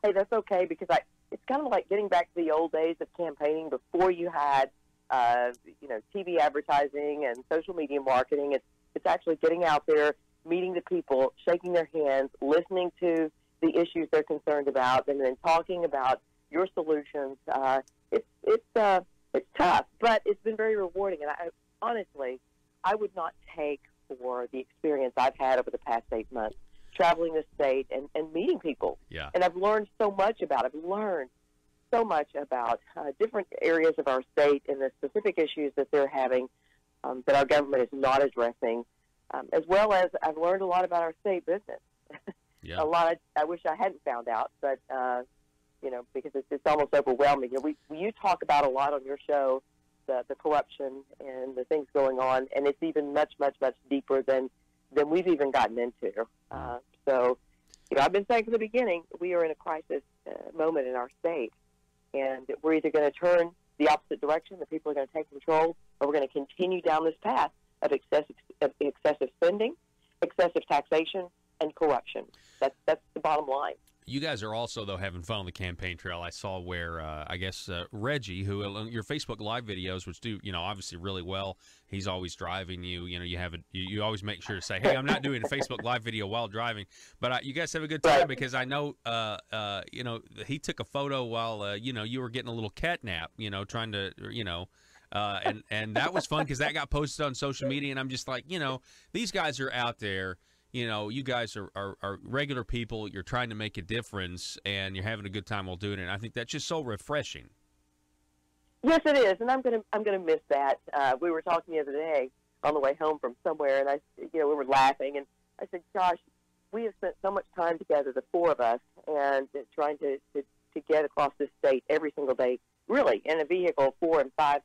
hey, that's okay, because it's kind of like getting back to the old days of campaigning before you had, TV advertising and social media marketing. It's actually getting out there, meeting the people, shaking their hands, listening to the issues they're concerned about, and then talking about your solutions. It's tough, but it's been very rewarding. And honestly, I would not take for the experience I've had over the past 8 months, traveling the state and meeting people. Yeah. And I've learned so much about it. I've learned so much about different areas of our state and the specific issues that they're having that our government is not addressing, as well as I've learned a lot about our state business. Yeah. A lot I wish I hadn't found out, but, because it's almost overwhelming. You talk about a lot on your show, the corruption and the things going on, and it's even much, much, much deeper than we've even gotten into. So, I've been saying from the beginning, we are in a crisis moment in our state, and we're either going to turn the opposite direction, the people are going to take control, or we're going to continue down this path of excessive spending, excessive taxation, and corruption. That's the bottom line. You guys are also, though, having fun on the campaign trail. I saw where, Reggie, who your Facebook Live videos, which do, obviously really well, he's always driving you. You always make sure to say, hey, I'm not doing a Facebook Live video while driving. But you guys have a good time, because I know, he took a photo while, you were getting a little cat nap, trying to, and that was fun because that got posted on social media. And I'm just like, these guys are out there. You guys are regular people. You're trying to make a difference, and you're having a good time while doing it. And I think that's just so refreshing. Yes, it is, and I'm gonna miss that. We were talking the other day on the way home from somewhere, and we were laughing, and I said, "Gosh, we have spent so much time together, the four of us, and trying to get across this state every single day, really, in a vehicle, 4 and 5,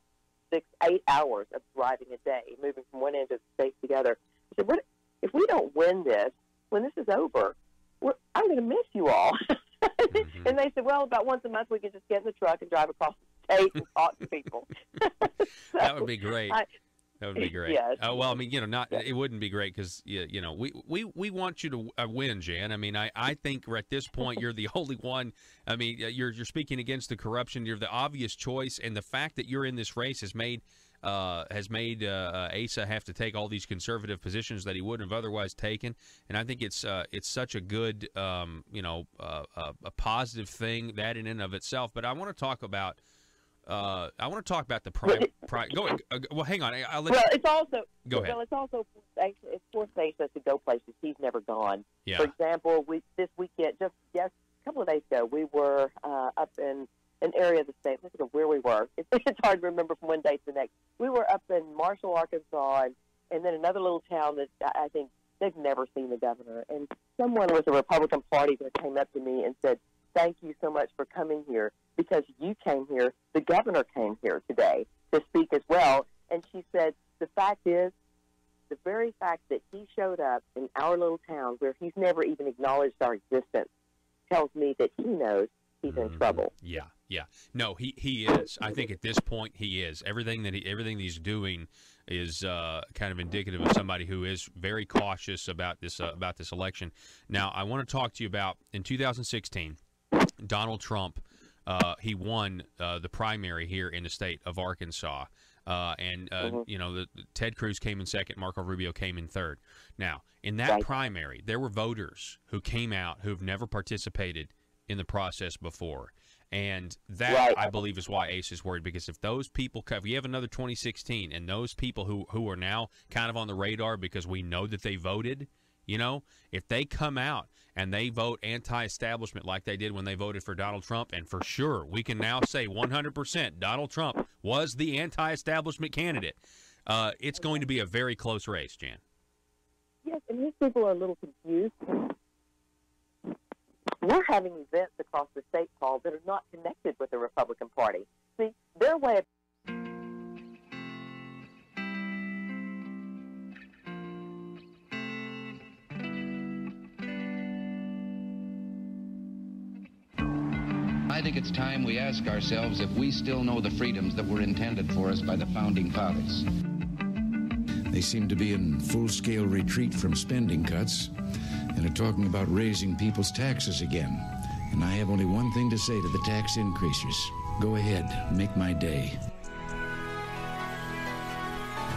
6, 8 hours of driving a day, moving from one end of the state together." I said, "What? If we don't win this, when this is over, I'm going to miss you all." Mm-hmm. And they said, well, about once a month we can just get in the truck and drive across the state and talk to people. That would be great. That would be great. Yes. Well, I mean, it wouldn't be great because, we want you to win, Jan. I mean, I think at this point you're the only one. I mean, you're speaking against the corruption. You're the obvious choice, and the fact that you're in this race has made Asa have to take all these conservative positions that he wouldn't have otherwise taken. And I think it's such a good, a positive thing, that in and of itself. But I want to talk about the prime. Go ahead. Well, hang on. It's also go ahead. Well, it's also it's forced Asa to go places he's never gone. Yeah. For example, this weekend, just a couple of days ago, we were up in an area of the state. Let's look at where we were. It's hard to remember from one day to the next. We were up in Marshall, Arkansas, and then another little town that I think they've never seen the governor. And someone with the Republican Party that came up to me and said, "Thank you so much for coming here, because you came here. The governor came here today to speak as well." And she said, the very fact that he showed up in our little town where he's never even acknowledged our existence tells me that he knows he's in trouble. Yeah. No, he is. I think at this point he is. Everything he's doing is kind of indicative of somebody who is very cautious about this election. Now, I want to talk to you about in 2016, Donald Trump. He won the primary here in the state of Arkansas. Ted Cruz came in second, Marco Rubio came in third. Now, in that primary, there were voters who came out who've never participated in the process before. And that, I believe, is why Ace is worried, because if those people, if you have another 2016 and those people who are now kind of on the radar because we know that they voted, if they come out and they vote anti-establishment like they did when they voted for Donald Trump, and for sure we can now say 100% Donald Trump was the anti-establishment candidate, it's going to be a very close race, Jan. Yes, and his people are a little confused. We're having events across the state, Paul, that are not connected with the Republican Party. See, their way of... I think it's time we ask ourselves if we still know the freedoms that were intended for us by the Founding Fathers. They seem to be in full-scale retreat from spending cuts and are talking about raising people's taxes again. And I have only one thing to say to the tax increasers. Go ahead, make my day.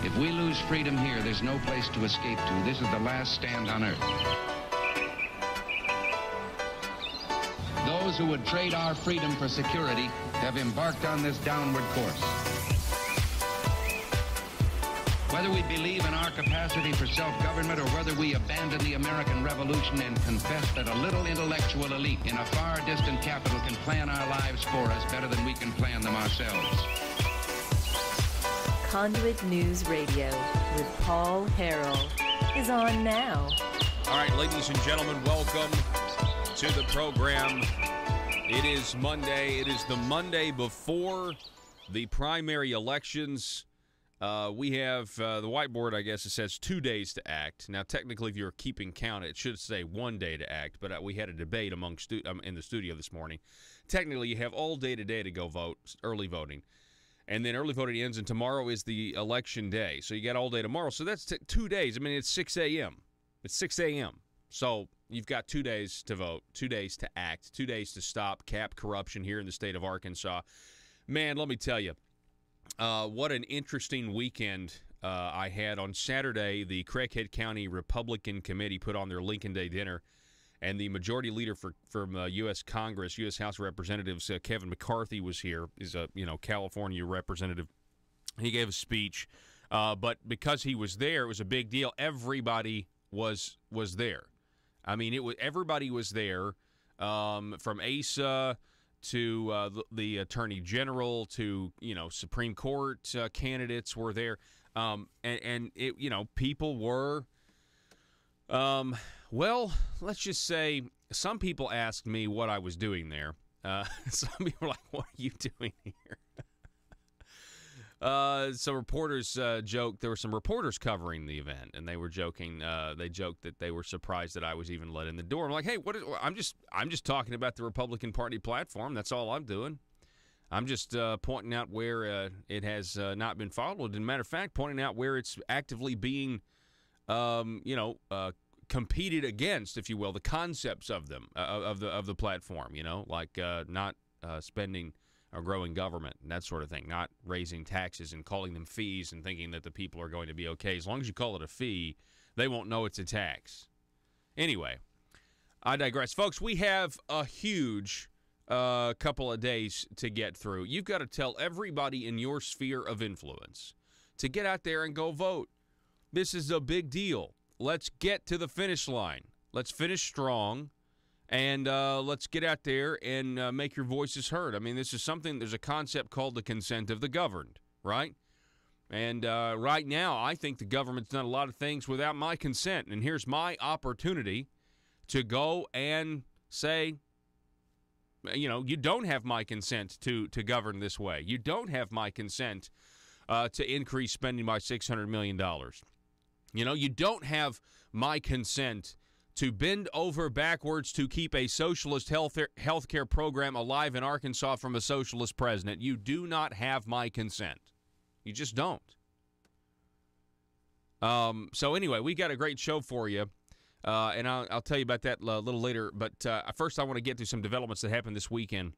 If we lose freedom here, there's no place to escape to. This is the last stand on earth. Those who would trade our freedom for security have embarked on this downward course. Whether we believe in our capacity for self-government or whether we abandon the American Revolution and confess that a little intellectual elite in a far distant capital can plan our lives for us better than we can plan them ourselves. Conduit News Radio with Paul Harrell is on now. All right, ladies and gentlemen, welcome to the program. It is Monday. It is the Monday before the primary elections. We have the whiteboard, I guess it says 2 days to act. Now, technically, if you're keeping count, it should say 1 day to act, but we had a debate among in the studio this morning. Technically, you have all day today to go vote, early voting. And then early voting ends, and tomorrow is the election day. So you got all day tomorrow. So that's 2 days. I mean, it's 6 a.m. It's 6 a.m. So you've got 2 days to vote, 2 days to act, 2 days to stop cap corruption here in the state of Arkansas. Man, let me tell you, what an interesting weekend I had. On Saturday, the Craighead County Republican Committee put on their Lincoln Day dinner, and the majority leader from U.S. Congress, U.S. House of Representatives, Kevin McCarthy, was here. He's a California representative. He gave a speech, but because he was there, it was a big deal. Everybody was there. I mean, everybody was there, from Asa to the Attorney General to Supreme Court candidates were there, and people were. Well, let's just say some people asked me what I was doing there. Some people were like, what are you doing here? Some reporters joked. There were some reporters covering the event, and they were joking. They joked that they were surprised that I was even let in the door. I'm like, hey, I'm just talking about the Republican Party platform. That's all I'm doing. I'm just pointing out where it has not been followed. And matter of fact, pointing out where it's actively being competed against, if you will, the concepts of them, of the platform, like not spending or growing government and that sort of thing, not raising taxes and calling them fees and thinking that the people are going to be okay. As long as you call it a fee, they won't know it's a tax. Anyway, I digress. Folks, we have a huge couple of days to get through. You've got to tell everybody in your sphere of influence to get out there and go vote. This is a big deal. Let's get to the finish line. Let's finish strong, and let's get out there and make your voices heard. I mean, there's a concept called the consent of the governed, right? And right now, I think the government's done a lot of things without my consent, and here's my opportunity to go and say, you don't have my consent to govern this way. You don't have my consent to increase spending by $600 million. You don't have my consent to bend over backwards to keep a socialist health care program alive in Arkansas from a socialist president. You do not have my consent. You just don't. So anyway, we got a great show for you, and I'll tell you about that a little later. But first, I want to get to some developments that happened this weekend.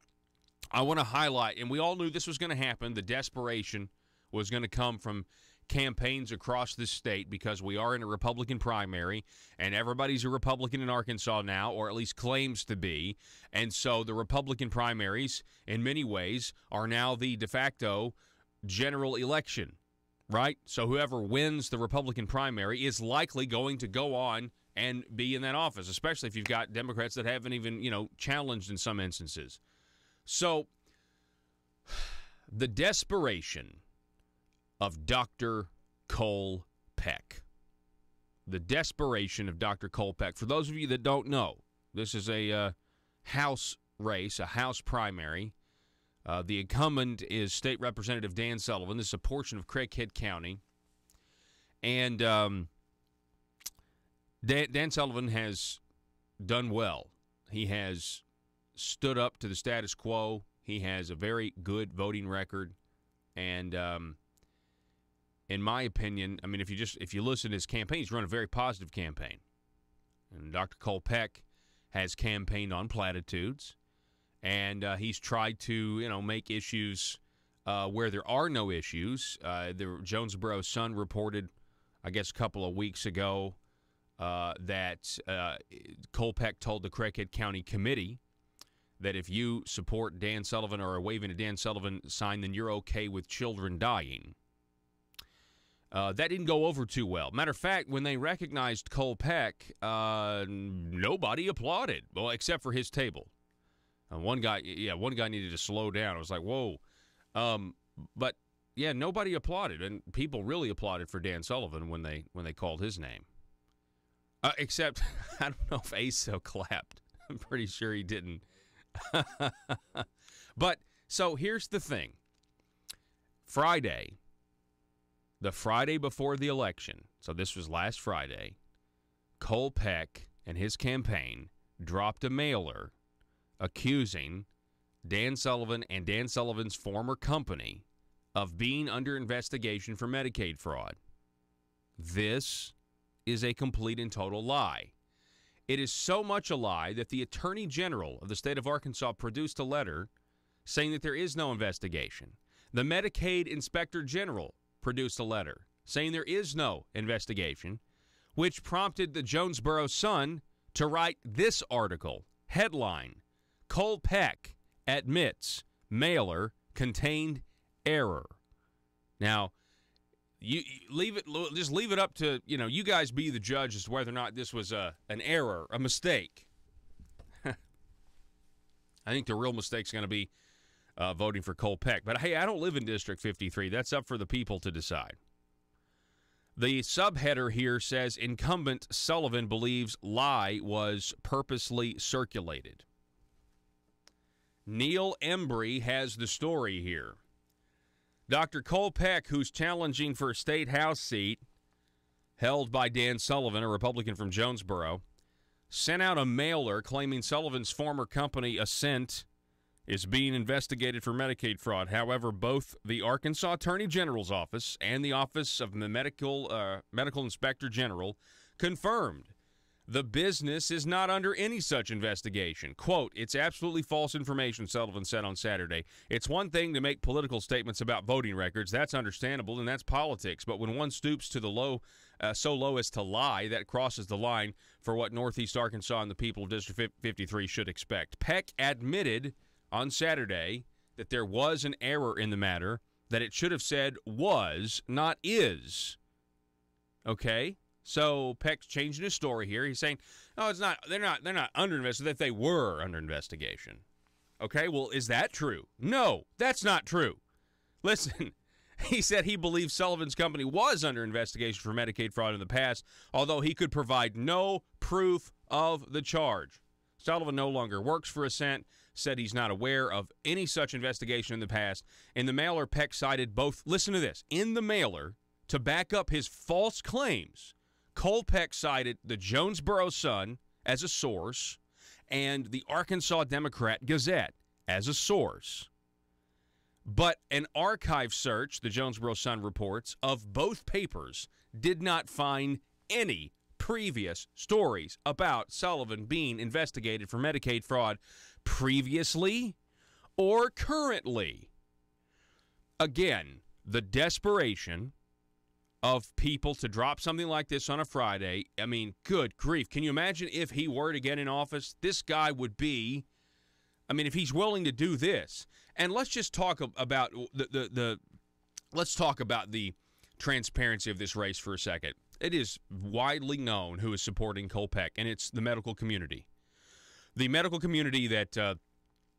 I want to highlight, and we all knew this was going to happen, the desperation was going to come from campaigns across this state because we are in a Republican primary, and everybody's a Republican in Arkansas now, or at least claims to be. And so the Republican primaries, in many ways, are now the de facto general election, right? So whoever wins the Republican primary is likely going to go on and be in that office, especially if you've got Democrats that haven't even, challenged in some instances. So the desperation of Dr. Cole Peck. The desperation of Dr. Cole Peck. For those of you that don't know, this is a House race, a House primary. The incumbent is State Representative Dan Sullivan. This is a portion of Craighead County. And Dan Sullivan has done well. He has stood up to the status quo. He has a very good voting record. And in my opinion, I mean, if you listen to his campaign, he's run a very positive campaign. And Dr. Cole Peck has campaigned on platitudes. And he's tried to, make issues where there are no issues. The Jonesboro Sun reported, I guess, a couple of weeks ago that Kolpeck told the Craighead County Committee that if you support Dan Sullivan or are waving a Dan Sullivan sign, then you're okay with children dying. That didn't go over too well. Matter of fact, when they recognized Kolpeck, nobody applauded, well, except for his table. One guy needed to slow down. I was like, whoa. But yeah, nobody applauded, and people really applauded for Dan Sullivan when they called his name. Except, I don't know if ASO clapped. I'm pretty sure he didn't. But, so here's the thing. The Friday before the election, so this was last Friday, Kolpeck and his campaign dropped a mailer accusing Dan Sullivan and Dan Sullivan's former company of being under investigation for Medicaid fraud. This is a complete and total lie. It is so much a lie that the Attorney General of the state of Arkansas produced a letter saying that there is no investigation. The Medicaid Inspector General produced a letter saying there is no investigation, which prompted the Jonesboro Sun to write this article. Headline: Kolpeck admits mailer contained error. Now, you just leave it up to, you guys be the judge as to whether or not this was an error, a mistake. I think the real mistake's going to be voting for Kolpeck. But, hey, I don't live in District 53. That's up for the people to decide. The subheader here says, incumbent Sullivan believes lie was purposely circulated. Neil Embry has the story here. Dr. Kolpeck, who's challenging for a state house seat held by Dan Sullivan, a Republican from Jonesboro, sent out a mailer claiming Sullivan's former company, Ascent, is being investigated for Medicaid fraud. However, both the Arkansas Attorney General's office and the Office of the Medical Inspector General confirmed the business is not under any such investigation. Quote, it's absolutely false information, Sullivan said on Saturday. It's one thing to make political statements about voting records. That's understandable, and that's politics. But when one stoops to the so low as to lie, that crosses the line for what Northeast Arkansas and the people of District 53 should expect. Peck admitted on Saturday that there was an error in the matter, that it should have said was, not is. Okay? So Peck's changing his story here. He's saying, "Oh, it's not. They're not under investigation. That they were under investigation." Okay, well, is that true? No, that's not true. Listen, he said he believes Sullivan's company was under investigation for Medicaid fraud in the past, although he could provide no proof of the charge. Sullivan no longer works for Ascent. Said he's not aware of any such investigation in the past. In the mailer, Peck cited both. Listen to this. In the mailer, to back up his false claims, Kolpeck cited the Jonesboro Sun as a source and the Arkansas Democrat Gazette as a source. But an archive search, the Jonesboro Sun reports, of both papers did not find any previous stories about Sullivan being investigated for Medicaid fraud previously or currently. Again, the desperation of people to drop something like this on a Friday. I mean, good grief. Can you imagine if he were to get in office? This guy would be, if he's willing to do this. And let's just talk about let's talk about the transparency of this race for a second. It is widely known who is supporting Kolpeck, and it's the medical community. The medical community that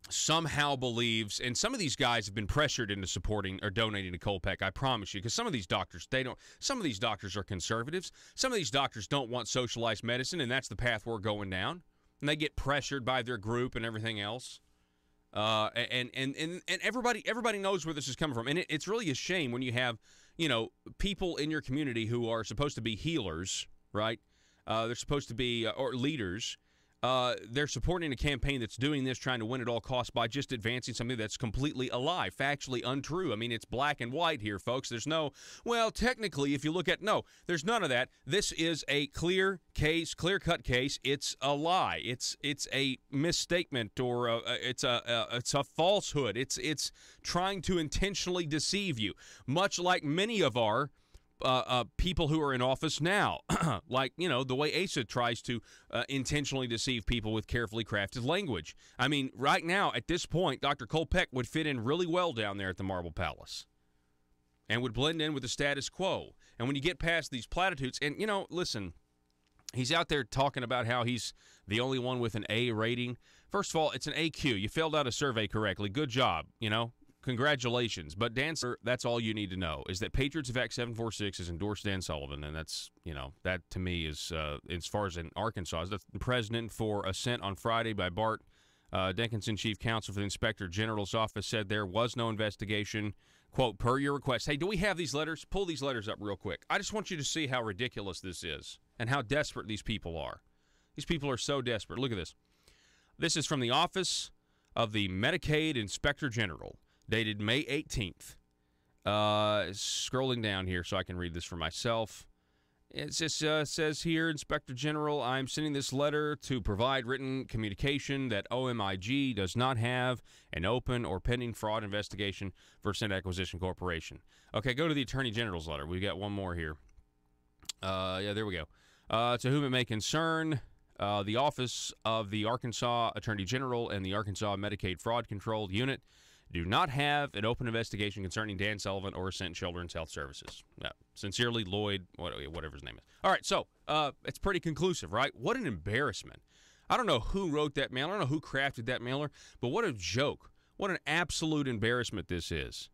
somehow believes, and some of these guys have been pressured into supporting or donating to Kolpeck, I promise you, because some of these doctors, some of these doctors are conservatives. Some of these doctors don't want socialized medicine, and that's the path we're going down. And they get pressured by their group and everything else. And everybody knows where this is coming from. And it's really a shame when you have, people in your community who are supposed to be healers, right? They're supposed to be, or leaders, they're supporting a campaign that's doing this, trying to win at all costs by just advancing something that's completely a lie, factually untrue. I mean, it's black and white here, folks. There's no, well, technically, if you look at, no, there's none of that. This is a clear-cut case. It's a lie. It's a misstatement, or it's a falsehood. It's trying to intentionally deceive you, much like many of our people who are in office now, like, the way Asa tries to intentionally deceive people with carefully crafted language. I mean, right now, at this point, Dr. Kolpeck would fit in really well down there at the Marble Palace and would blend in with the status quo. And when you get past these platitudes, and, listen, he's out there talking about how he's the only one with an A rating. First of all, it's an AQ. You filled out a survey correctly. Good job, Congratulations. But Dan, that's all you need to know, is that Patriots Vac 746 has endorsed Dan Sullivan, and that's, that to me is, as far as in Arkansas, the president for assent on Friday by Bart Dickinson, chief counsel for the Inspector General's office, said there was no investigation, quote, per your request. Hey, do we have these letters? Pull these letters up real quick. I just want you to see how ridiculous this is and how desperate these people are. These people are so desperate. Look at this. This is from the office of the Medicaid Inspector General, dated May 18th. Scrolling down here so I can read this for myself. It just says here, Inspector General, I'm sending this letter to provide written communication that OMIG does not have an open or pending fraud investigation for Ascent Acquisition Corporation. Okay, go to the Attorney General's letter. We got one more here. Yeah, there we go. To whom it may concern, the Office of the Arkansas Attorney General and the Arkansas Medicaid Fraud Control Unit do not have an open investigation concerning Dan Sullivan or Ascent Children's Health Services. Sincerely, Lloyd, whatever his name is. All right, so it's pretty conclusive, right? What an embarrassment. I don't know who wrote that mailer. I don't know who crafted that mailer, but what a joke. What an absolute embarrassment this is.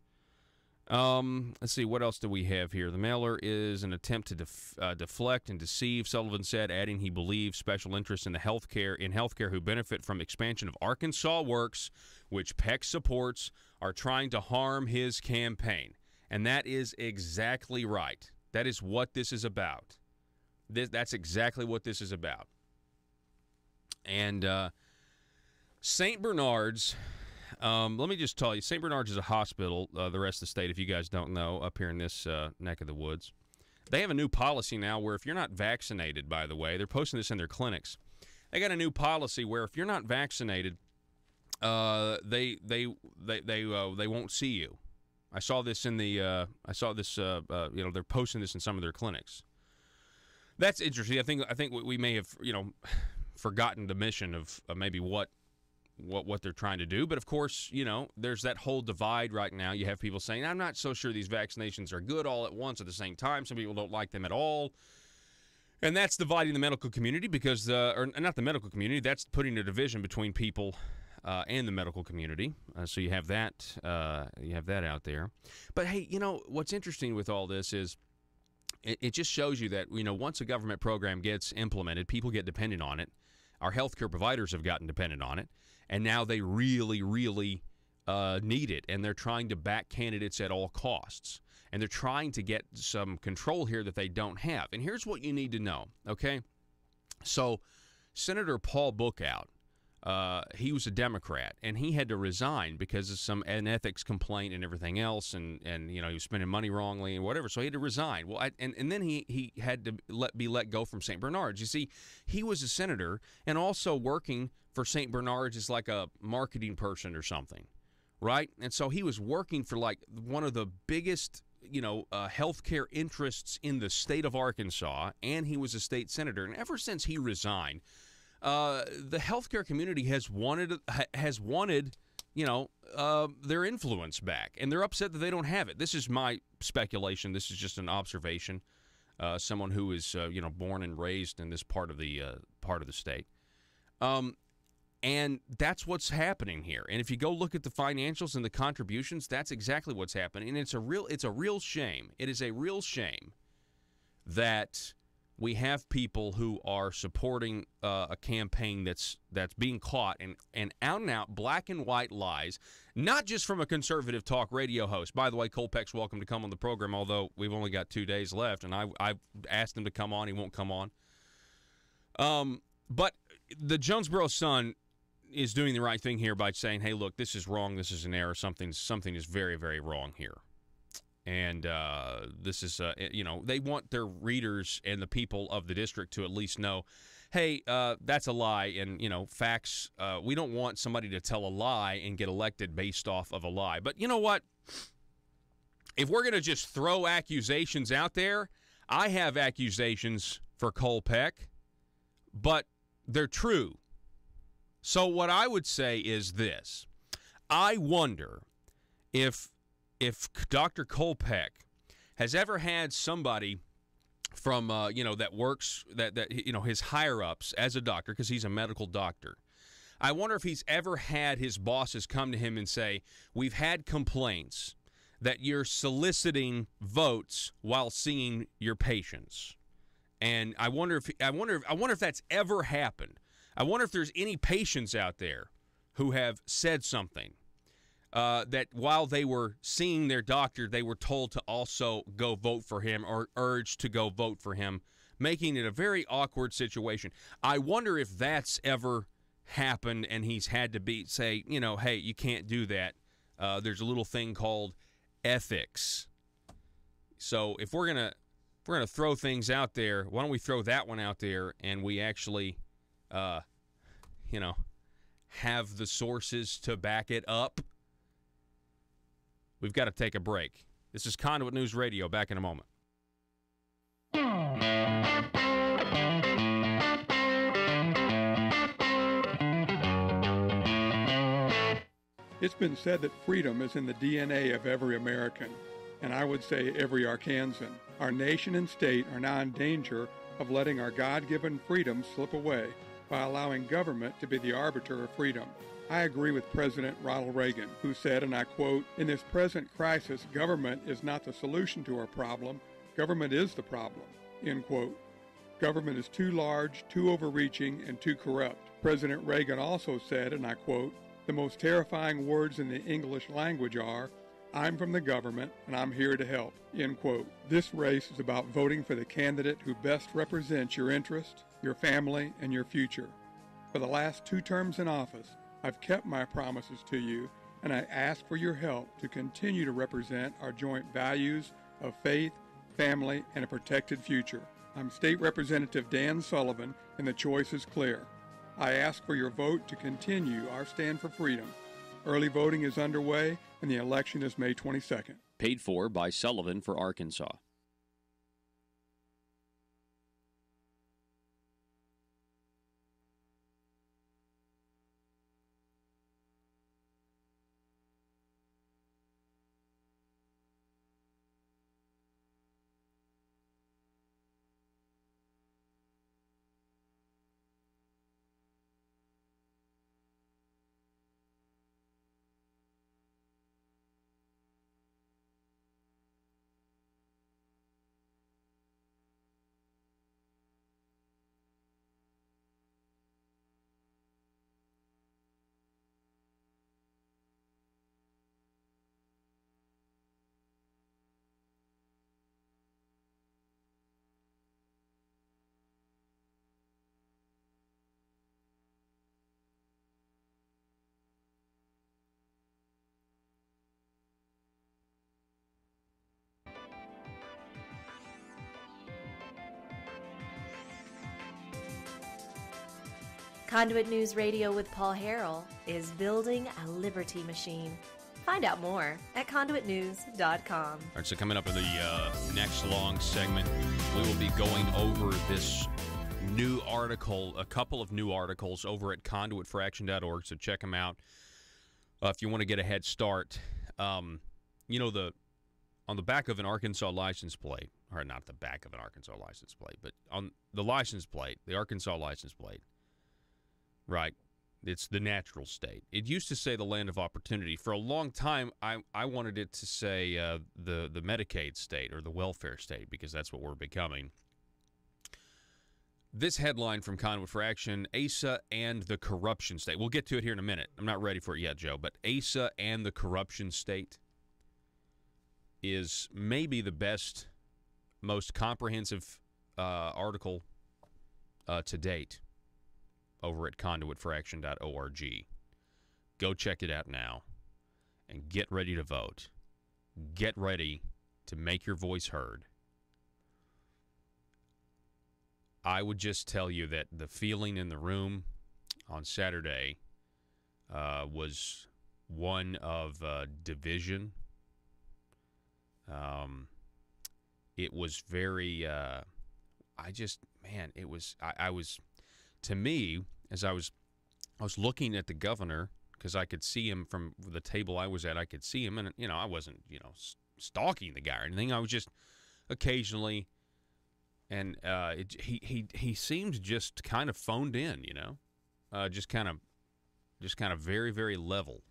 Let's see, what else do we have here? The mailer is an attempt to deflect and deceive, Sullivan said, adding he believes special interests in healthcare who benefit from expansion of Arkansas Works, which Peck supports, are trying to harm his campaign. And that is exactly right. That is what this is about. That's exactly what this is about. And St. Bernard's, let me just tell you, St. Bernard's is a hospital, the rest of the state, if you guys don't know, up here in this neck of the woods. They have a new policy now where if you're not vaccinated, by the way, they're posting this in their clinics. They got a new policy where if you're not vaccinated, they won't see you. I saw this in the they're posting this in some of their clinics. That's interesting. I think we may have forgotten the mission of maybe what they're trying to do. But, of course, there's that whole divide right now. You have people saying, I'm not so sure these vaccinations are good all at once at the same time. Some people don't like them at all. And that's dividing the medical community because, or not the medical community, that's putting a division between people and the medical community. So you have that out there. But, hey, what's interesting with all this is it just shows you that, once a government program gets implemented, people get dependent on it. Our healthcare providers have gotten dependent on it. And now they really, really need it, and they're trying to back candidates at all costs. And they're trying to get some control here that they don't have. And here's what you need to know, okay? So Senator Paul Bookout, he was a Democrat, and he had to resign because of an ethics complaint and everything else, and he was spending money wrongly and whatever, so he had to resign. Well, and then he had to be let go from St. Bernard's. You see, he was a senator and also working for St. Bernard's as like a marketing person or something, right? And so he was working for like one of the biggest healthcare interests in the state of Arkansas, and he was a state senator. And ever since he resigned, the healthcare community has wanted their influence back, and they're upset that they don't have it. This is my speculation. This is just an observation. Someone who is born and raised in this part of the state, and that's what's happening here. And if you go look at the financials and the contributions, that's exactly what's happening. And it's a real shame. It is a real shame that we have people who are supporting a campaign that's being caught and out black and white lies, not just from a conservative talk radio host. By the way, Kolpeck's welcome to come on the program, although we've only got 2 days left, and I've asked him to come on. He won't come on. But the Jonesboro Sun is doing the right thing here by saying, hey, look, this is wrong. This is an error. Something is very, very wrong here. And this is, they want their readers and the people of the district to at least know, hey, that's a lie. And, facts, we don't want somebody to tell a lie and get elected based off of a lie. But you know what? If we're going to just throw accusations out there, I have accusations for Cole Peck, but they're true. So what I would say is this. I wonder if Dr. Cole Peck has ever had somebody from, that works, that his higher-ups as a doctor, because he's a medical doctor. I wonder if he's ever had his bosses come to him and say, we've had complaints that you're soliciting votes while seeing your patients. And I wonder if that's ever happened. I wonder if there's any patients out there who have said something that while they were seeing their doctor, they were told to also go vote for him or urged to go vote for him, making it a very awkward situation. I wonder if that's ever happened and he's had to say, hey, you can't do that. There's a little thing called ethics. So if we're gonna throw things out there, why don't we throw that one out there and we actually have the sources to back it up? We've got to take a break. This is Conduit News Radio. Back in a moment. It's been said that freedom is in the DNA of every American, and I would say every Arkansan. Our nation and state are now in danger of letting our God-given freedom slip away by allowing government to be the arbiter of freedom. I agree with President Ronald Reagan, who said, and I quote, "In this present crisis, government is not the solution to our problem. Government is the problem," end quote. Government is too large, too overreaching, and too corrupt. President Reagan also said, and I quote, "The most terrifying words in the English language are, 'I'm from the government and I'm here to help,' end quote. This race is about voting for the candidate who best represents your interest, your family, and your future. For the last 2 terms in office, I've kept my promises to you, and I ask for your help to continue to represent our joint values of faith, family, and a protected future. I'm State Representative Dan Sullivan, and the choice is clear. I ask for your vote to continue our stand for freedom. Early voting is underway, and the election is May 22nd. Paid for by Sullivan for Arkansas. Conduit News Radio with Paul Harrell is building a liberty machine. Find out more at conduitnews.com. All right, so coming up in the next long segment, we will be going over this new article, a couple of new articles over at conduitforaction.org, so check them out if you want to get a head start. On the back of an Arkansas license plate, or not the back of an Arkansas license plate, but on the license plate, the Arkansas license plate, right, it's the natural state. It used to say the land of opportunity. For a long time, I wanted it to say the Medicaid state or the welfare state, because that's what we're becoming. This headline from Conduit for Action, ASA and the corruption state. We'll get to it here in a minute. I'm not ready for it yet, Joe, but ASA and the corruption state is maybe the best, most comprehensive article to date. over at conduitforaction.org. Go check it out now and get ready to vote. Get ready to make your voice heard. I would just tell you that the feeling in the room on Saturday was one of division. It was very, I was, to me, as I was looking at the governor, because I could see him from the table I was at, I could see him, and, I wasn't, stalking the guy or anything. I was just occasionally, and he seemed just kind of phoned in, just kind of very, very level.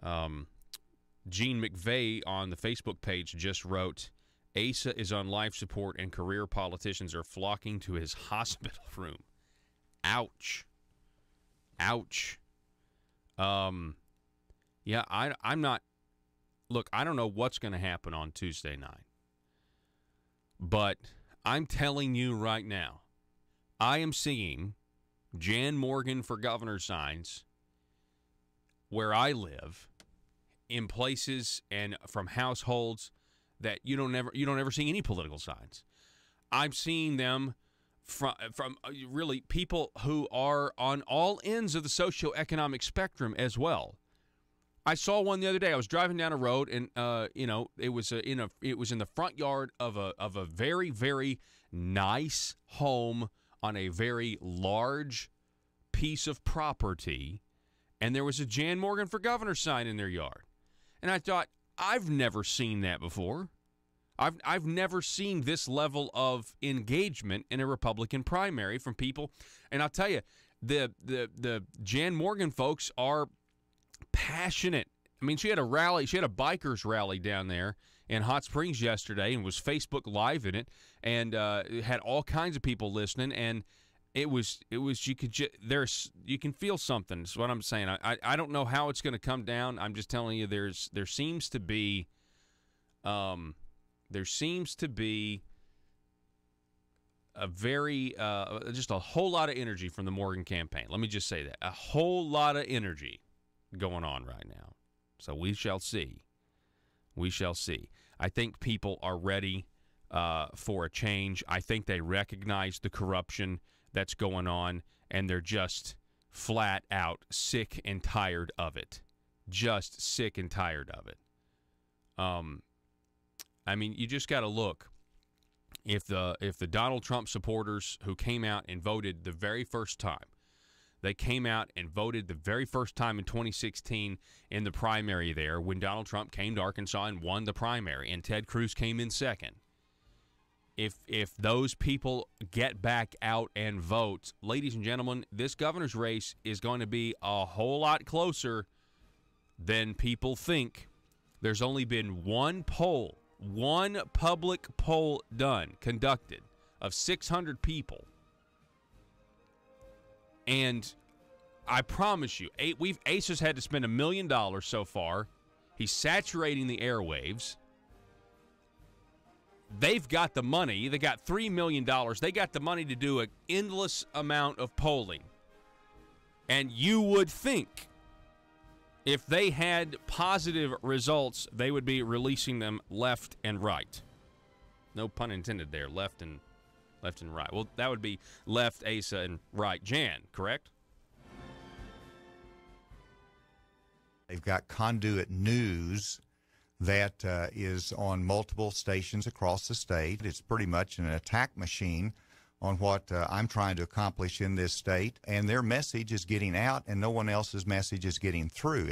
Gene McVeigh on the Facebook page just wrote, Asa is on life support and career politicians are flocking to his hospital room. Ouch. Ouch. Yeah, I'm not, look, I don't know what's going to happen on Tuesday night, but I'm telling you right now, I am seeing Jan Morgan for governor signs where I live in places and from households that you don't ever see any political signs. I'm seeing them from really people who are on all ends of the socioeconomic spectrum as well. I saw one the other day. I was driving down a road, and it was in the front yard of a very, very nice home on a very large piece of property, and there was a Jan Morgan for governor sign in their yard. And I thought, I've never seen that before. I've never seen this level of engagement in a Republican primary from people. And I'll tell you, the Jan Morgan folks are passionate. I mean, she had a rally. She had a bikers rally down there in Hot Springs yesterday and was Facebook Live in it, and had all kinds of people listening. And it was you can feel something. Is what I'm saying. I don't know how it's going to come down. I'm just telling you, there seems to be a very just a whole lot of energy from the Morgan campaign. Let me just say that, a whole lot of energy going on right now. So we shall see. We shall see. I think people are ready for a change. I think they recognize the corruption that's going on, and they're just flat out sick and tired of it. Just sick and tired of it. I mean, you just got to look. If the Donald Trump supporters who came out and voted the very first time, they came out and voted the very first time in 2016 in the primary there, when Donald Trump came to Arkansas and won the primary, and Ted Cruz came in second. If those people get back out and vote, ladies and gentlemen, this governor's race is going to be a whole lot closer than people think. There's only been one public poll conducted of 600 people. And I promise you, Asa's had to spend $1 million so far. He's saturating the airwaves. They've got the money. They got $3 million. They got the money to do an endless amount of polling. And you would think if they had positive results, they would be releasing them left and right. No pun intended there, left and right. Well, that would be left Asa and right Jan, correct? They've got Conduit News that is on multiple stations across the state. It's pretty much an attack machine on what I'm trying to accomplish in this state, and their message is getting out, and no one else's message is getting through.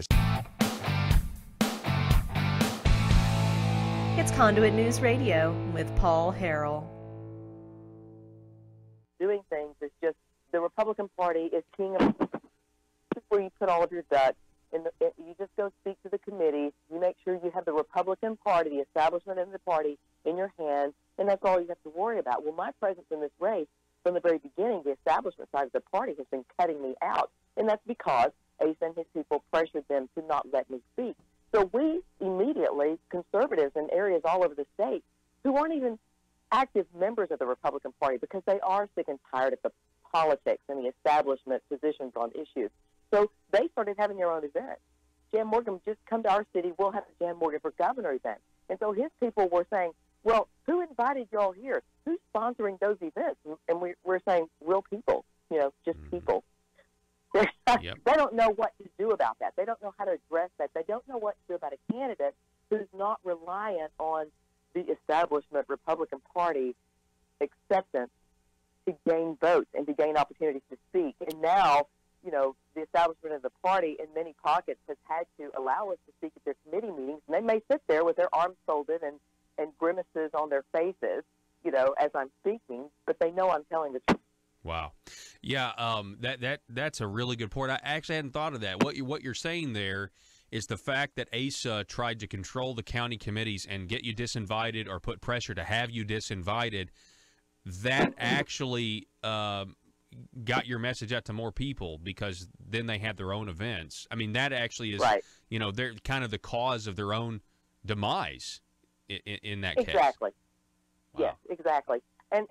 It's Conduit News Radio with Paul Harrell. Doing things is just, the Republican Party is king of, this is where you put all of your guts. You just go speak to the committee. You make sure you have the Republican Party, the establishment of the party, in your hands, and that's all you have to worry about. Well, my presence in this race, from the very beginning, the establishment side of the party has been cutting me out, and that's because Asa and his people pressured them to not let me speak. So we immediately, conservatives in areas all over the state, who aren't even active members of the Republican Party, because they are sick and tired of the politics and the establishment positions on issues. So they started having their own events. Jan Morgan, just come to our city, we'll have a Jan Morgan for Governor event. And so his people were saying, well, who invited y'all here? Who's sponsoring those events? And we're saying, real people, just people. They don't know what to do about that. They don't know how to address that. They don't know what to do about a candidate who's not reliant on the establishment Republican Party acceptance to gain votes and to gain opportunities to speak. And now, the establishment of the party in many pockets has had to allow us to speak at their committee meetings. And they may sit there with their arms folded and grimaces on their faces, as I'm speaking, but they know I'm telling the truth. Wow. Yeah, that's a really good point. I actually hadn't thought of that. What you're saying there is the fact that ASA tried to control the county committees and get you disinvited or put pressure to have you disinvited, that actually got your message out to more people because then they had their own events. I mean, that actually is, right. They're kind of the cause of their own demise in that case. Exactly. Wow. Yes, exactly. And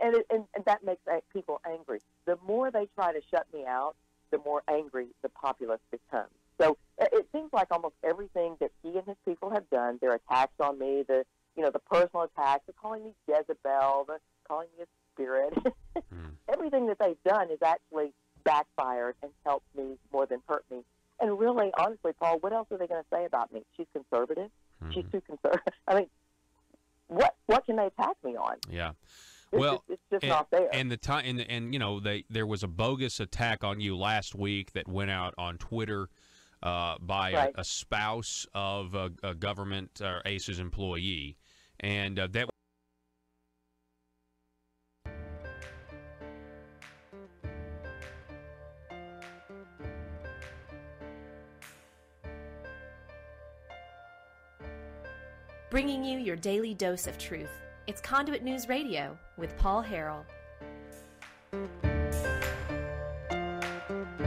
that makes people angry. The more they try to shut me out, the more angry the populace becomes. So it seems like almost everything that he and his people have done, their attacks on me, the personal attacks, the calling me Jezebel, the calling me a spirit, everything that they've done has actually backfired and helped me more than hurt me. And really, honestly, Paul, what else are they going to say about me? She's conservative. She's too conservative. I mean, what can they attack me on? Yeah. It's just not there. And there was a bogus attack on you last week that went out on Twitter by a spouse of a government or ACE's employee, and that. Bringing you your daily dose of truth. It's Conduit News Radio with Paul Harrell.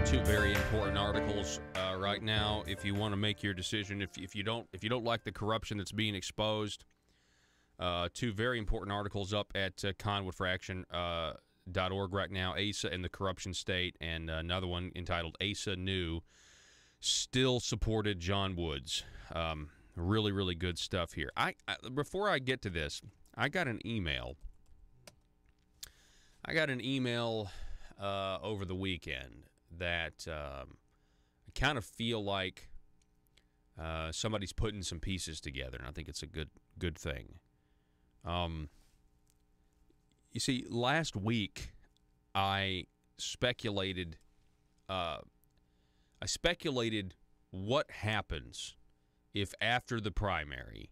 Two very important articles right now. If you want to make your decision, if you don't like the corruption that's being exposed, two very important articles up at conduitforaction.org right now. ASA and the corruption state, and another one entitled ASA Knew Still Supported John Woods. Really, really good stuff here. Before I get to this, I got an email. Over the weekend that I kind of feel like somebody's putting some pieces together, and I think it's a good thing. You see, last week I speculated what happens if after the primary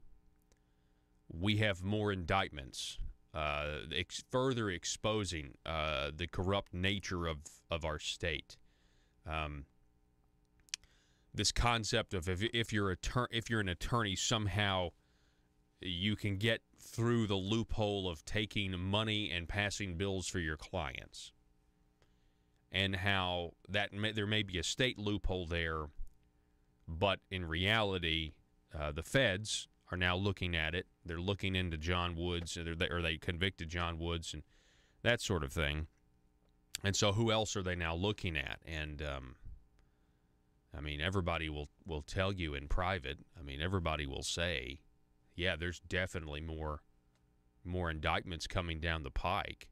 we have more indictments, further exposing the corrupt nature of our state. This concept of if you're an attorney, somehow you can get through the loophole of taking money and passing bills for your clients, and how there may be a state loophole there. But in reality, the feds are now looking at it. They're looking into John Woods, or they convicted John Woods and that sort of thing. And so who else are they now looking at? And, I mean, everybody will tell you in private. I mean, everybody will say, yeah, there's definitely more indictments coming down the pike.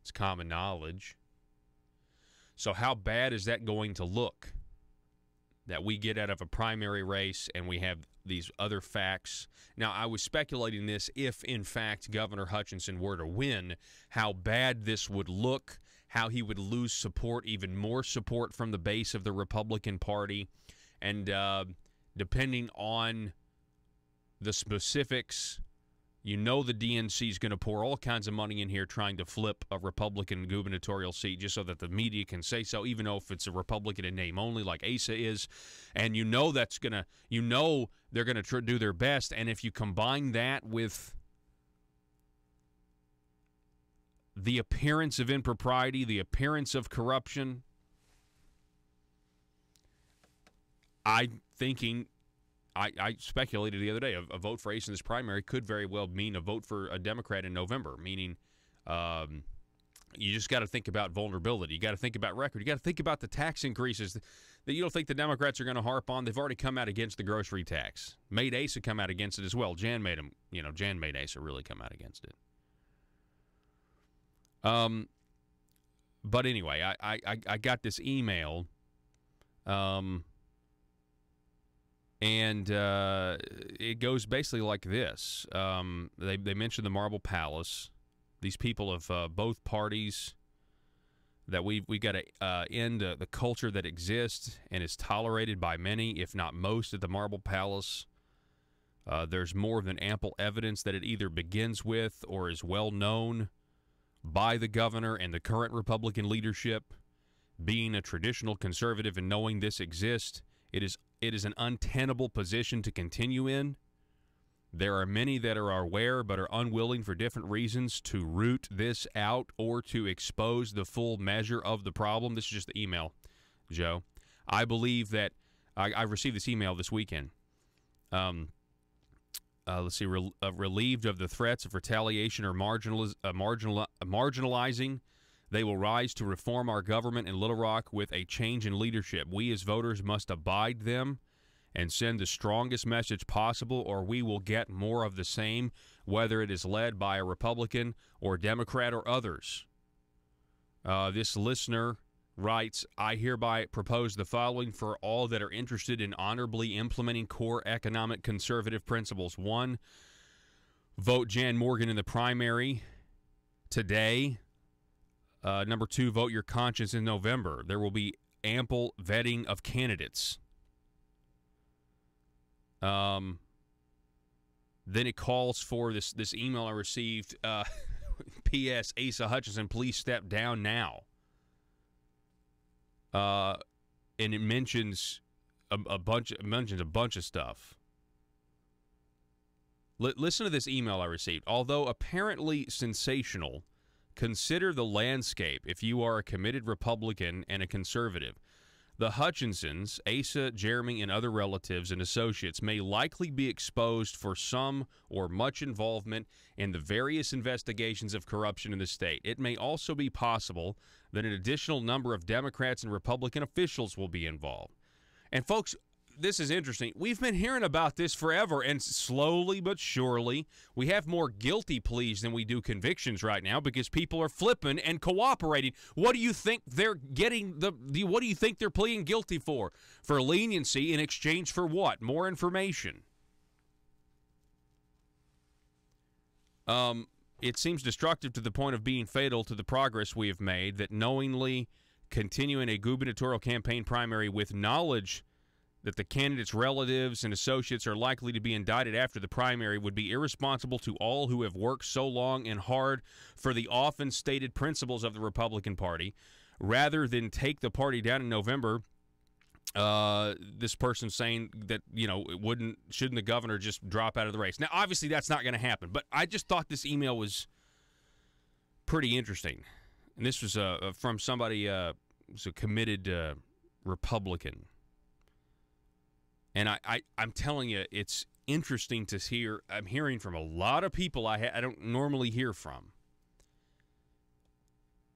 It's common knowledge. So how bad is that going to look? That we get out of a primary race and we have these other facts. Now, I was speculating this if, in fact, Governor Hutchinson were to win, how bad this would look, how he would lose support, even more support from the base of the Republican Party. And depending on the specifics, the DNC is going to pour all kinds of money in here trying to flip a Republican gubernatorial seat just so that the media can say so, even though if it's a Republican in name only like ASA is. And they're going to do their best. And if you combine that with the appearance of impropriety, the appearance of corruption, I speculated the other day a vote for ACE in this primary could very well mean a vote for a Democrat in November, meaning You just got to think about vulnerability. You got to think about record. You got to think about the tax increases that you don't think the Democrats are going to harp on. They've already come out against the grocery tax. Made Asa come out against it as well. Jan made Asa really come out against it. But anyway, I got this email, and it goes basically like this. They mentioned the Marble Palace. These people of both parties, that we got to end the culture that exists and is tolerated by many, if not most, at the Marble Palace. There's more than ample evidence that it either begins with or is well known by the governor and the current Republican leadership. Being a traditional conservative and knowing this exists, it is an untenable position to continue in. There are many that are aware but are unwilling for different reasons to root this out or to expose the full measure of the problem. This is just the email, Joe. I believe that I received this email this weekend. Let's see, relieved of the threats of retaliation or marginalizing, they will rise to reform our government in Little Rock with a change in leadership. We as voters must abide them and send the strongest message possible, or we will get more of the same, whether it is led by a Republican or Democrat or others. This listener writes, I hereby propose the following for all that are interested in honorably implementing core economic conservative principles. 1, vote Jan Morgan in the primary today. Number 2, vote your conscience in November. There will be ample vetting of candidates. Then it calls for this email I received. P.S. Asa Hutchinson, please step down now. And it mentions a bunch of stuff. Listen to this email I received. Although apparently sensational, consider the landscape if you are a committed Republican and a conservative. The Hutchinsons, Asa, Jeremy, and other relatives and associates may likely be exposed for some or much involvement in the various investigations of corruption in the state. It may also be possible that an additional number of Democrats and Republican officials will be involved. And folks, this is interesting. We've been hearing about this forever, and slowly but surely, we have more guilty pleas than we do convictions right now because people are flipping and cooperating. What do you think they're getting? What do you think they're pleading guilty for? For leniency in exchange for what? More information. It seems destructive to the point of being fatal to the progress we have made that knowingly continuing a gubernatorial campaign primary with knowledge that the candidate's relatives and associates are likely to be indicted after the primary would be irresponsible to all who have worked so long and hard for the often stated principles of the Republican Party. Rather than take the party down in November, this person saying that, shouldn't the governor just drop out of the race? Now, obviously, that's not going to happen, but I just thought this email was pretty interesting. And this was from somebody who's a committed Republican. And I'm telling you, it's interesting to hear. I'm hearing from a lot of people I don't normally hear from.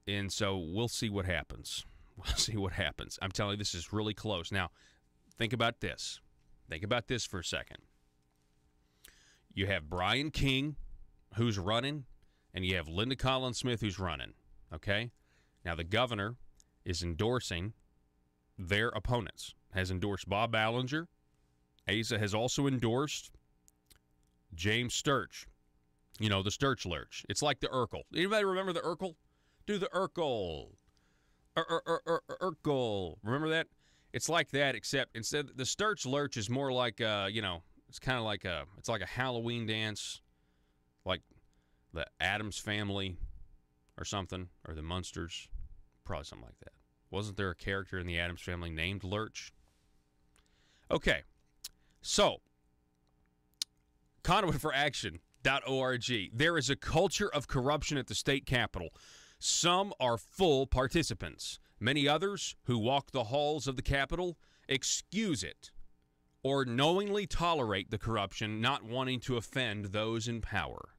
And so we'll see what happens. We'll see what happens. I'm telling you, this is really close. Now, think about this. Think about this for a second. You have Brian King, who's running, and you have Linda Collins Smith, who's running. Okay? Now, the governor is endorsing their opponents, has endorsed Bob Ballinger. Asa has also endorsed James Sturch. The Sturch Lurch. It's like the Urkel. Anybody remember the Urkel? Do the Urkel. Urkel. Remember that? It's like that, except instead the Sturch Lurch is more like it's kind of like a Halloween dance, like the Addams Family or something, or the Munsters, probably something like that. Wasn't there a character in the Addams Family named Lurch? Okay, so conduitforaction.org. There is a culture of corruption at the state capitol. Some are full participants. Many others who walk the halls of the Capitol excuse it or knowingly tolerate the corruption, not wanting to offend those in power.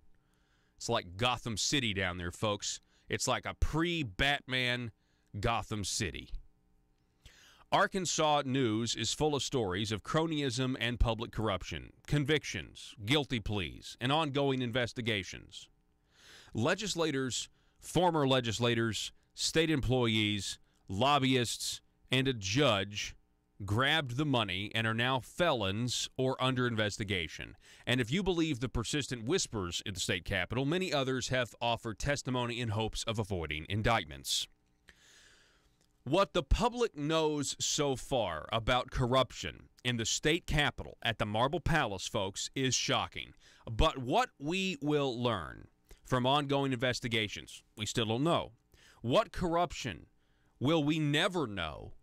It's like Gotham City down there, folks. It's like a pre-Batman Gotham City. Arkansas news is full of stories of cronyism and public corruption, convictions, guilty pleas, and ongoing investigations. Legislators, former legislators, state employees, lobbyists, and a judge grabbed the money and are now felons or under investigation. And if you believe the persistent whispers in the state capitol, many others have offered testimony in hopes of avoiding indictments. What the public knows so far about corruption in the state capitol at the Marble Palace, folks, is shocking. But what we will learn from ongoing investigations, we still don't know. What corruption will we never know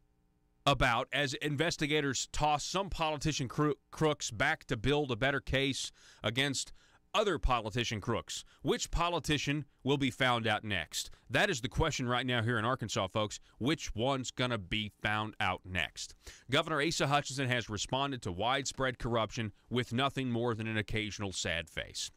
about as investigators toss some politician crooks back to build a better case against other politician crooks? Which politician will be found out next? That is the question right now here in Arkansas, folks. Which one's going to be found out next? Governor Asa Hutchinson has responded to widespread corruption with nothing more than an occasional sad face.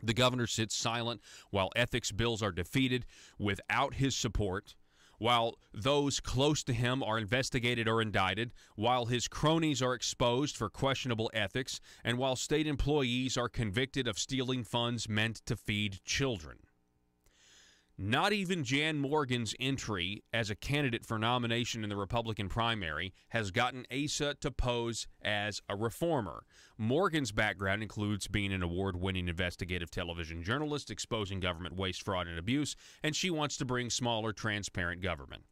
The governor sits silent while ethics bills are defeated without his support, while those close to him are investigated or indicted, while his cronies are exposed for questionable ethics, and while state employees are convicted of stealing funds meant to feed children. Not even Jan Morgan's entry as a candidate for nomination in the Republican primary has gotten Asa to pose as a reformer. Morgan's background includes being an award-winning investigative television journalist, exposing government waste, fraud, and abuse, and she wants to bring smaller, transparent government.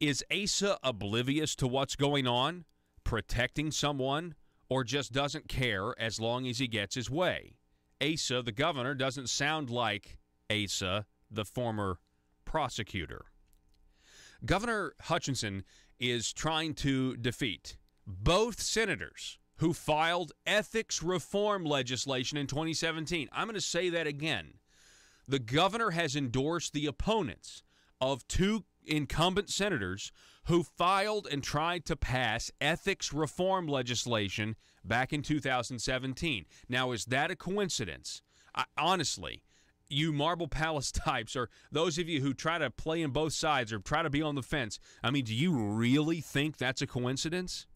Is Asa oblivious to what's going on, protecting someone, or just doesn't care as long as he gets his way? Asa, the governor, doesn't sound like Asa, the former prosecutor. Governor Hutchinson is trying to defeat both senators who filed ethics reform legislation in 2017. I'm going to say that again. The governor has endorsed the opponents of two incumbent senators who filed and tried to pass ethics reform legislation back in 2017. Now, is that a coincidence? Honestly, you Marble Palace types, or those of you who try to play in both sides or try to be on the fence, I mean, do you really think that's a coincidence?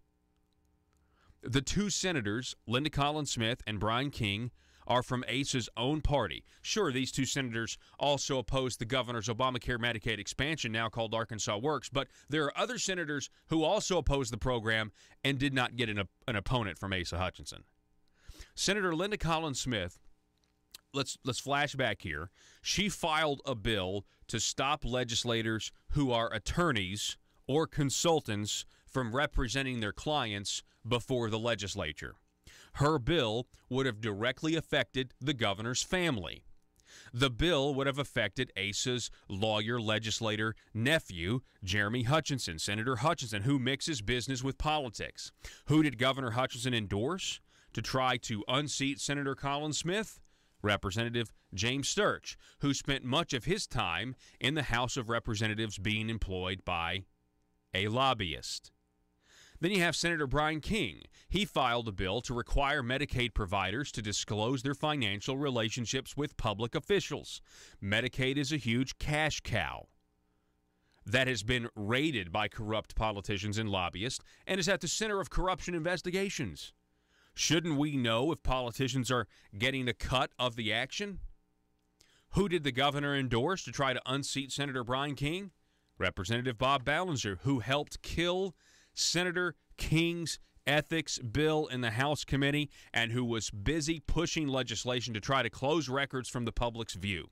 The two senators, Linda Collins Smith and Brian King, are from Asa's own party. Sure, these two senators also oppose the governor's Obamacare Medicaid expansion, now called Arkansas Works, but there are other senators who also oppose the program and did not get an opponent from Asa Hutchinson. Senator Linda Collins Smith, let's flash back here. She filed a bill to stop legislators who are attorneys or consultants from representing their clients before the legislature. Her bill would have directly affected the governor's family. The bill would have affected Asa's lawyer-legislator nephew, Jeremy Hutchinson, Senator Hutchinson, who mixes business with politics. Who did Governor Hutchinson endorse to try to unseat Senator Collins Smith? Representative James Sturch, who spent much of his time in the House of Representatives being employed by a lobbyist. Then you have Senator Brian King. He filed a bill to require Medicaid providers to disclose their financial relationships with public officials. Medicaid is a huge cash cow that has been raided by corrupt politicians and lobbyists and is at the center of corruption investigations. Shouldn't we know if politicians are getting a cut of the action? Who did the governor endorse to try to unseat Senator Brian King? Representative Bob Ballinger, who helped kill Senator King's ethics bill in the House committee and who was busy pushing legislation to try to close records from the public's view.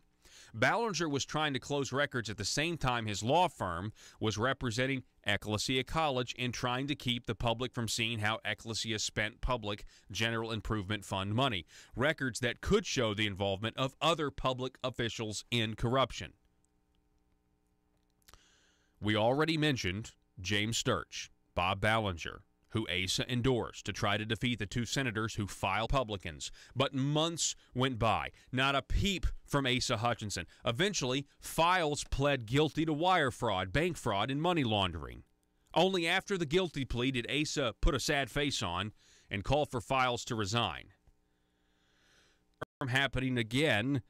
Ballinger was trying to close records at the same time his law firm was representing Ecclesia College in trying to keep the public from seeing how Ecclesia spent public general improvement fund money, records that could show the involvement of other public officials in corruption. We already mentioned James Sturch, Bob Ballinger, who Asa endorsed to try to defeat the two senators who filed Republicans. But months went by. Not a peep from Asa Hutchinson. Eventually, Files pled guilty to wire fraud, bank fraud, and money laundering. Only after the guilty plea did Asa put a sad face on and call for Files to resign. Happening again,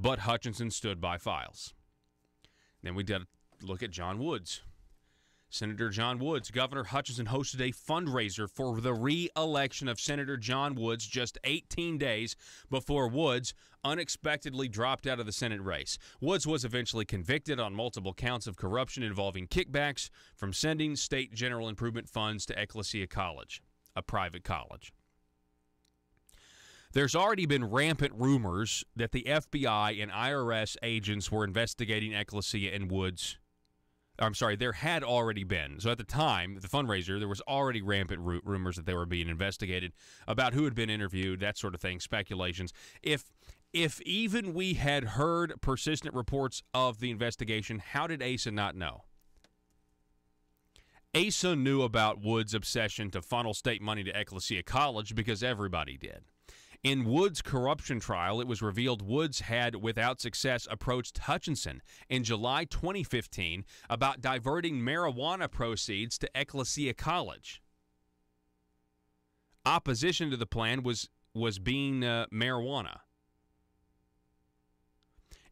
but Hutchinson stood by files. Then we did a look at John Woods. Senator John Woods. Governor Hutchinson hosted a fundraiser for the re-election of Senator John Woods just 18 days before Woods unexpectedly dropped out of the Senate race. Woods was eventually convicted on multiple counts of corruption involving kickbacks from sending state general improvement funds to Ecclesia College, a private college. There's already been rampant rumors that the FBI and IRS agents were investigating Ecclesia and Woods. I'm sorry, there had already been. So at the time, the fundraiser, there was already rampant rumors that they were being investigated about who had been interviewed, that sort of thing, speculations. If even we had heard persistent reports of the investigation, how did Asa not know? Asa knew about Woods' obsession to funnel state money to Ecclesia College because everybody did. In Woods' corruption trial, it was revealed Woods had, without success, approached Hutchinson in July 2015 about diverting marijuana proceeds to Ecclesia College. Opposition to the plan was being marijuana.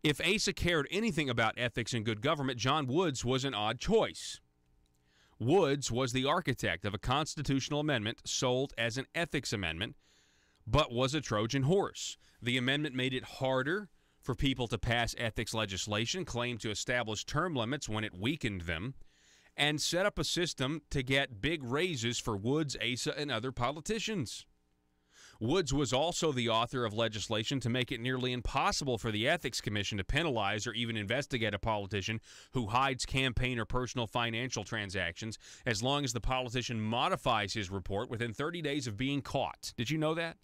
If Asa cared anything about ethics and good government, John Woods was an odd choice. Woods was the architect of a constitutional amendment sold as an ethics amendment, but was a Trojan horse. The amendment made it harder for people to pass ethics legislation, claimed to establish term limits when it weakened them, and set up a system to get big raises for Woods, Asa, and other politicians. Woods was also the author of legislation to make it nearly impossible for the Ethics Commission to penalize or even investigate a politician who hides campaign or personal financial transactions as long as the politician modifies his report within 30 days of being caught. Did you know that?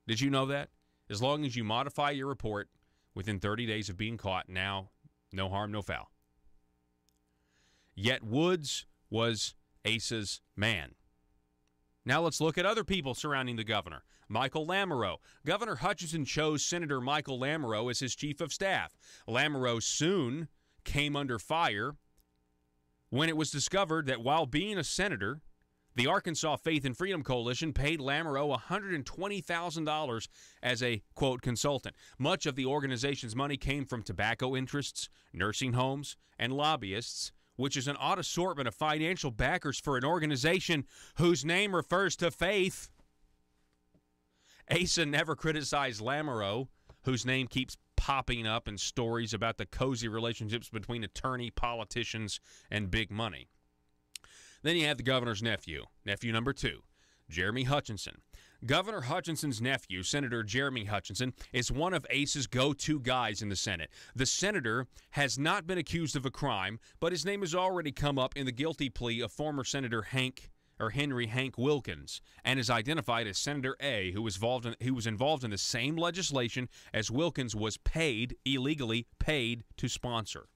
Did you know that? As long as you modify your report within 30 days of being caught, now, no harm, no foul. Yet Woods was Asa's man. Now let's look at other people surrounding the governor. Michael Lamoureux. Governor Hutchinson chose Senator Michael Lamoureux as his chief of staff. Lamoureux soon came under fire when it was discovered that while being a senator, the Arkansas Faith and Freedom Coalition paid Lamoureux $120,000 as a, quote, consultant. Much of the organization's money came from tobacco interests, nursing homes, and lobbyists, which is an odd assortment of financial backers for an organization whose name refers to faith. Asa never criticized Lamoureux, whose name keeps popping up in stories about the cozy relationships between attorney, politicians, and big money. Then you have the governor's nephew number 2, Jeremy Hutchinson. Governor Hutchinson's nephew, Senator Jeremy Hutchinson, is one of Asa's go-to guys in the Senate. The senator has not been accused of a crime, but his name has already come up in the guilty plea of former Senator Henry Hank Wilkins, and is identified as Senator A, who was involved in the same legislation as Wilkins was illegally paid to sponsor.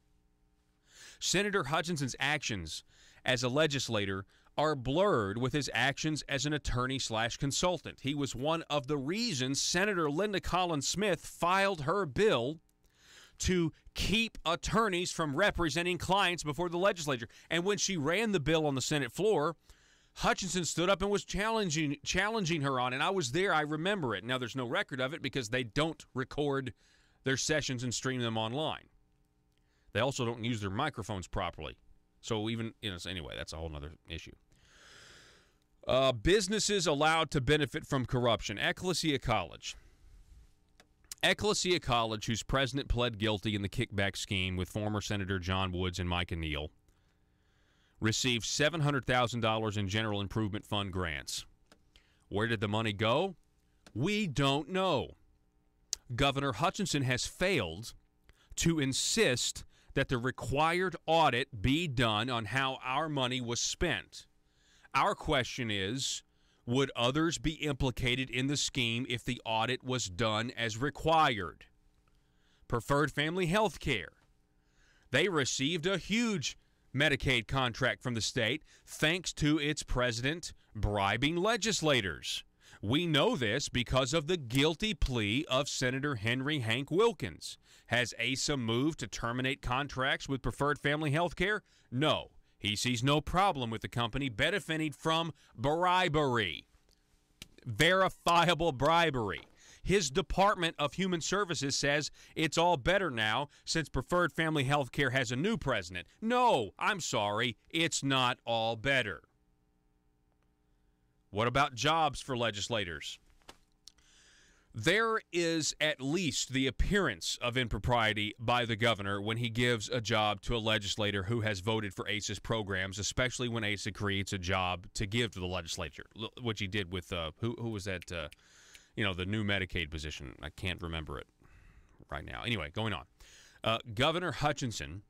Senator Hutchinson's actions as a legislator are blurred with his actions as an attorney/consultant. He was one of the reasons Senator Linda Collins Smith filed her bill to keep attorneys from representing clients before the legislature. And when she ran the bill on the Senate floor, Hutchinson stood up and was challenging her on it. And I was there. I remember it. Now, there's no record of it because they don't record their sessions and stream them online. They also don't use their microphones properly. So even, anyway, that's a whole other issue. Businesses allowed to benefit from corruption. Ecclesia College. Ecclesia College, whose president pled guilty in the kickback scheme with former Senator John Woods and Micah Neal, received $700,000 in General Improvement Fund grants. Where did the money go? We don't know. Governor Hutchinson has failed to insist that the required audit be done on how our money was spent. Our question is, would others be implicated in the scheme if the audit was done as required? Preferred Family Health Care. They received a huge Medicaid contract from the state thanks to its president bribing legislators. We know this because of the guilty plea of Senator Henry Hank Wilkins. Has Asa moved to terminate contracts with Preferred Family Health Care? No. He sees no problem with the company benefiting from bribery. Verifiable bribery. His Department of Human Services says it's all better now since Preferred Family Health Care has a new president. No, I'm sorry, it's not all better. What about jobs for legislators? There is at least the appearance of impropriety by the governor when he gives a job to a legislator who has voted for ACE's programs, especially when ACE creates a job to give to the legislature, which he did with, who was that, the new Medicaid position. I can't remember it right now. Anyway, going on. Governor Hutchinson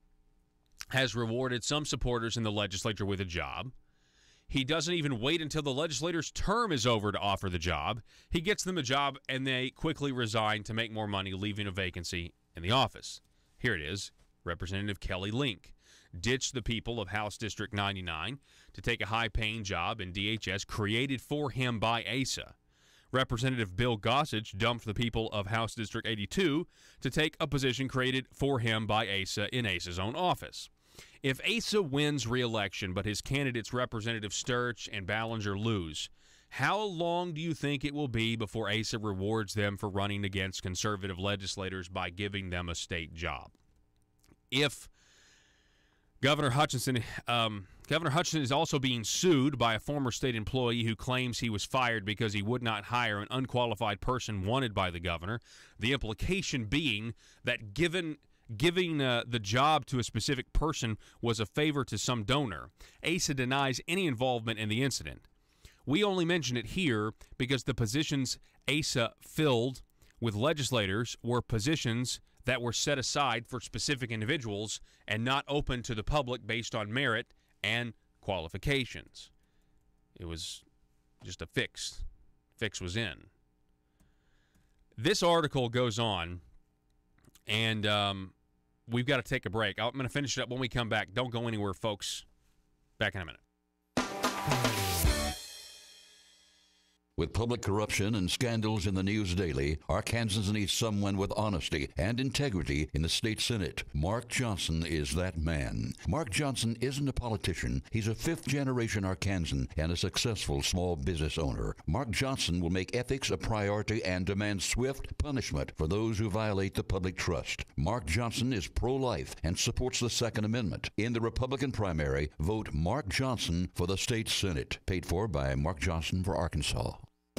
has rewarded some supporters in the legislature with a job. He doesn't even wait until the legislator's term is over to offer the job. He gets them a job, and they quickly resign to make more money, leaving a vacancy in the office. Here it is. Representative Kelly Link ditched the people of House District 99 to take a high-paying job in DHS created for him by ASA. Representative Bill Gossage dumped the people of House District 82 to take a position created for him by ASA in ASA's own office. If Asa wins re-election, but his candidates Representative Sturch and Ballinger lose, how long do you think it will be before Asa rewards them for running against conservative legislators by giving them a state job? If Governor Hutchinson is also being sued by a former state employee who claims he was fired because he would not hire an unqualified person wanted by the governor, the implication being that giving the job to a specific person was a favor to some donor. ASA denies any involvement in the incident. We only mention it here because the positions ASA filled with legislators were positions that were set aside for specific individuals and not open to the public based on merit and qualifications. It was just a fix. Fix was in. This article goes on, and we've got to take a break. I'm going to finish it up when we come back. Don't go anywhere, folks. Back in a minute. With public corruption and scandals in the news daily, Arkansans need someone with honesty and integrity in the state Senate. Mark Johnson is that man. Mark Johnson isn't a politician. He's a fifth-generation Arkansan and a successful small business owner. Mark Johnson will make ethics a priority and demand swift punishment for those who violate the public trust. Mark Johnson is pro-life and supports the Second Amendment. In the Republican primary, vote Mark Johnson for the state Senate. Paid for by Mark Johnson for Arkansas.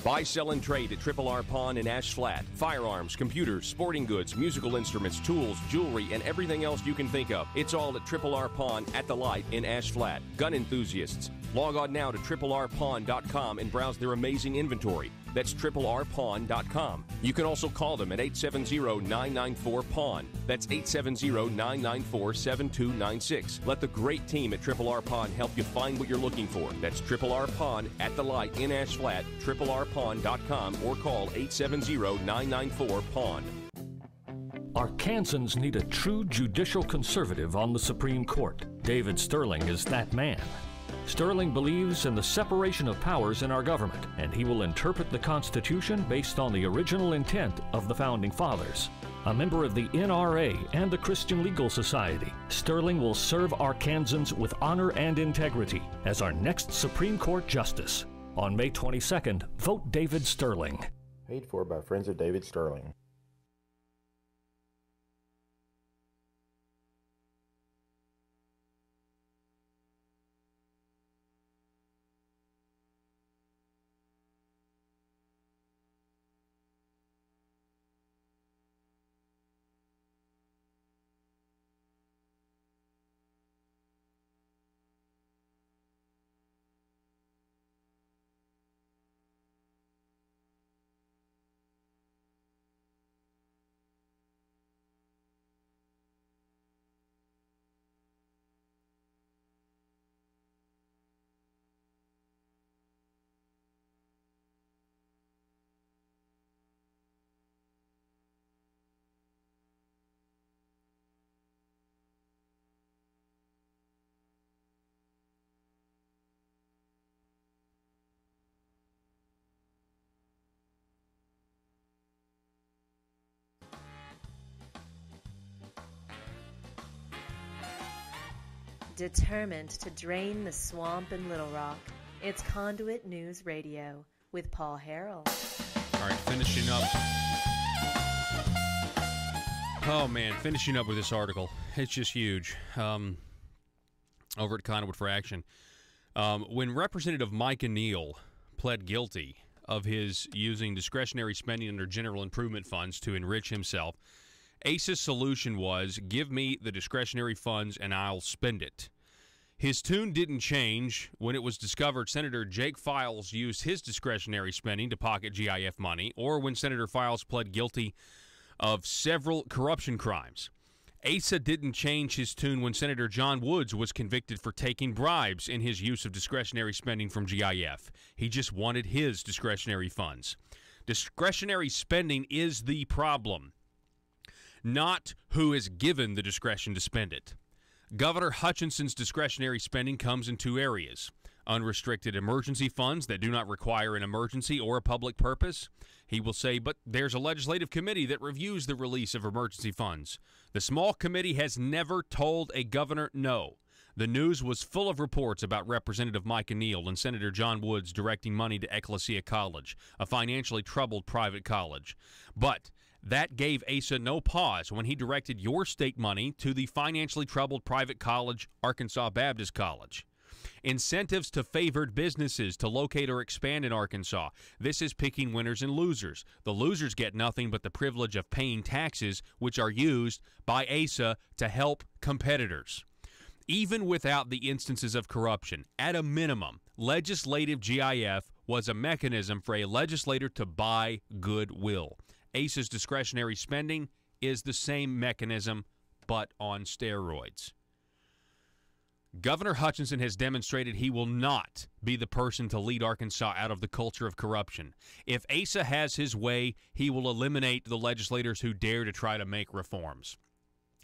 Buy, sell, and trade at Triple R Pawn in Ash Flat. Firearms, computers, sporting goods, musical instruments, tools, jewelry, and everything else you can think of. It's all at Triple R Pawn at the Light in Ash Flat. Gun enthusiasts, log on now to triplrpawn.com and browse their amazing inventory. That's triplrpawn.com. You can also call them at 870-994-PAWN. That's 870-994-7296. Let the great team at Triple R Pawn help you find what you're looking for. That's Triple R Pawn at the Light in Ash Flat, triplrpawn.com, or call 870-994-PAWN. Arkansans need a true judicial conservative on the Supreme Court. David Sterling is that man. Sterling believes in the separation of powers in our government, and he will interpret the Constitution based on the original intent of the Founding Fathers. A member of the NRA and the Christian Legal Society, Sterling will serve Arkansans with honor and integrity as our next Supreme Court Justice. On May 22nd, vote David Sterling. Paid for by Friends of David Sterling. Determined to drain the swamp in Little Rock, it's Conduit News Radio with Paul Harrell. All right, finishing up. Oh, man, finishing up with this article. It's just huge. Over at Conduit for Action. When Representative Micah Neal pled guilty of his using discretionary spending under general improvement funds to enrich himself, Asa's solution was, give me the discretionary funds and I'll spend it. His tune didn't change when it was discovered Senator Jake Files used his discretionary spending to pocket GIF money, or when Senator Files pled guilty of several corruption crimes. Asa didn't change his tune when Senator John Woods was convicted for taking bribes in his use of discretionary spending from GIF. He just wanted his discretionary funds. Discretionary spending is the problem, not who is given the discretion to spend it. Governor Hutchinson's discretionary spending comes in two areas: unrestricted emergency funds that do not require an emergency or a public purpose. He will say, but there's a legislative committee that reviews the release of emergency funds. The small committee has never told a governor no. The news was full of reports about Representative Micah Neal and Senator John Woods directing money to Ecclesia College, a financially troubled private college. But that gave Asa no pause when he directed your state money to the financially troubled private college, Arkansas Baptist College. Incentives to favored businesses to locate or expand in Arkansas. This is picking winners and losers. The losers get nothing but the privilege of paying taxes, which are used by Asa to help competitors. Even without the instances of corruption, at a minimum, legislative GIF was a mechanism for a legislator to buy goodwill. Asa's discretionary spending is the same mechanism, but on steroids. Governor Hutchinson has demonstrated he will not be the person to lead Arkansas out of the culture of corruption. If Asa has his way, he will eliminate the legislators who dare to try to make reforms.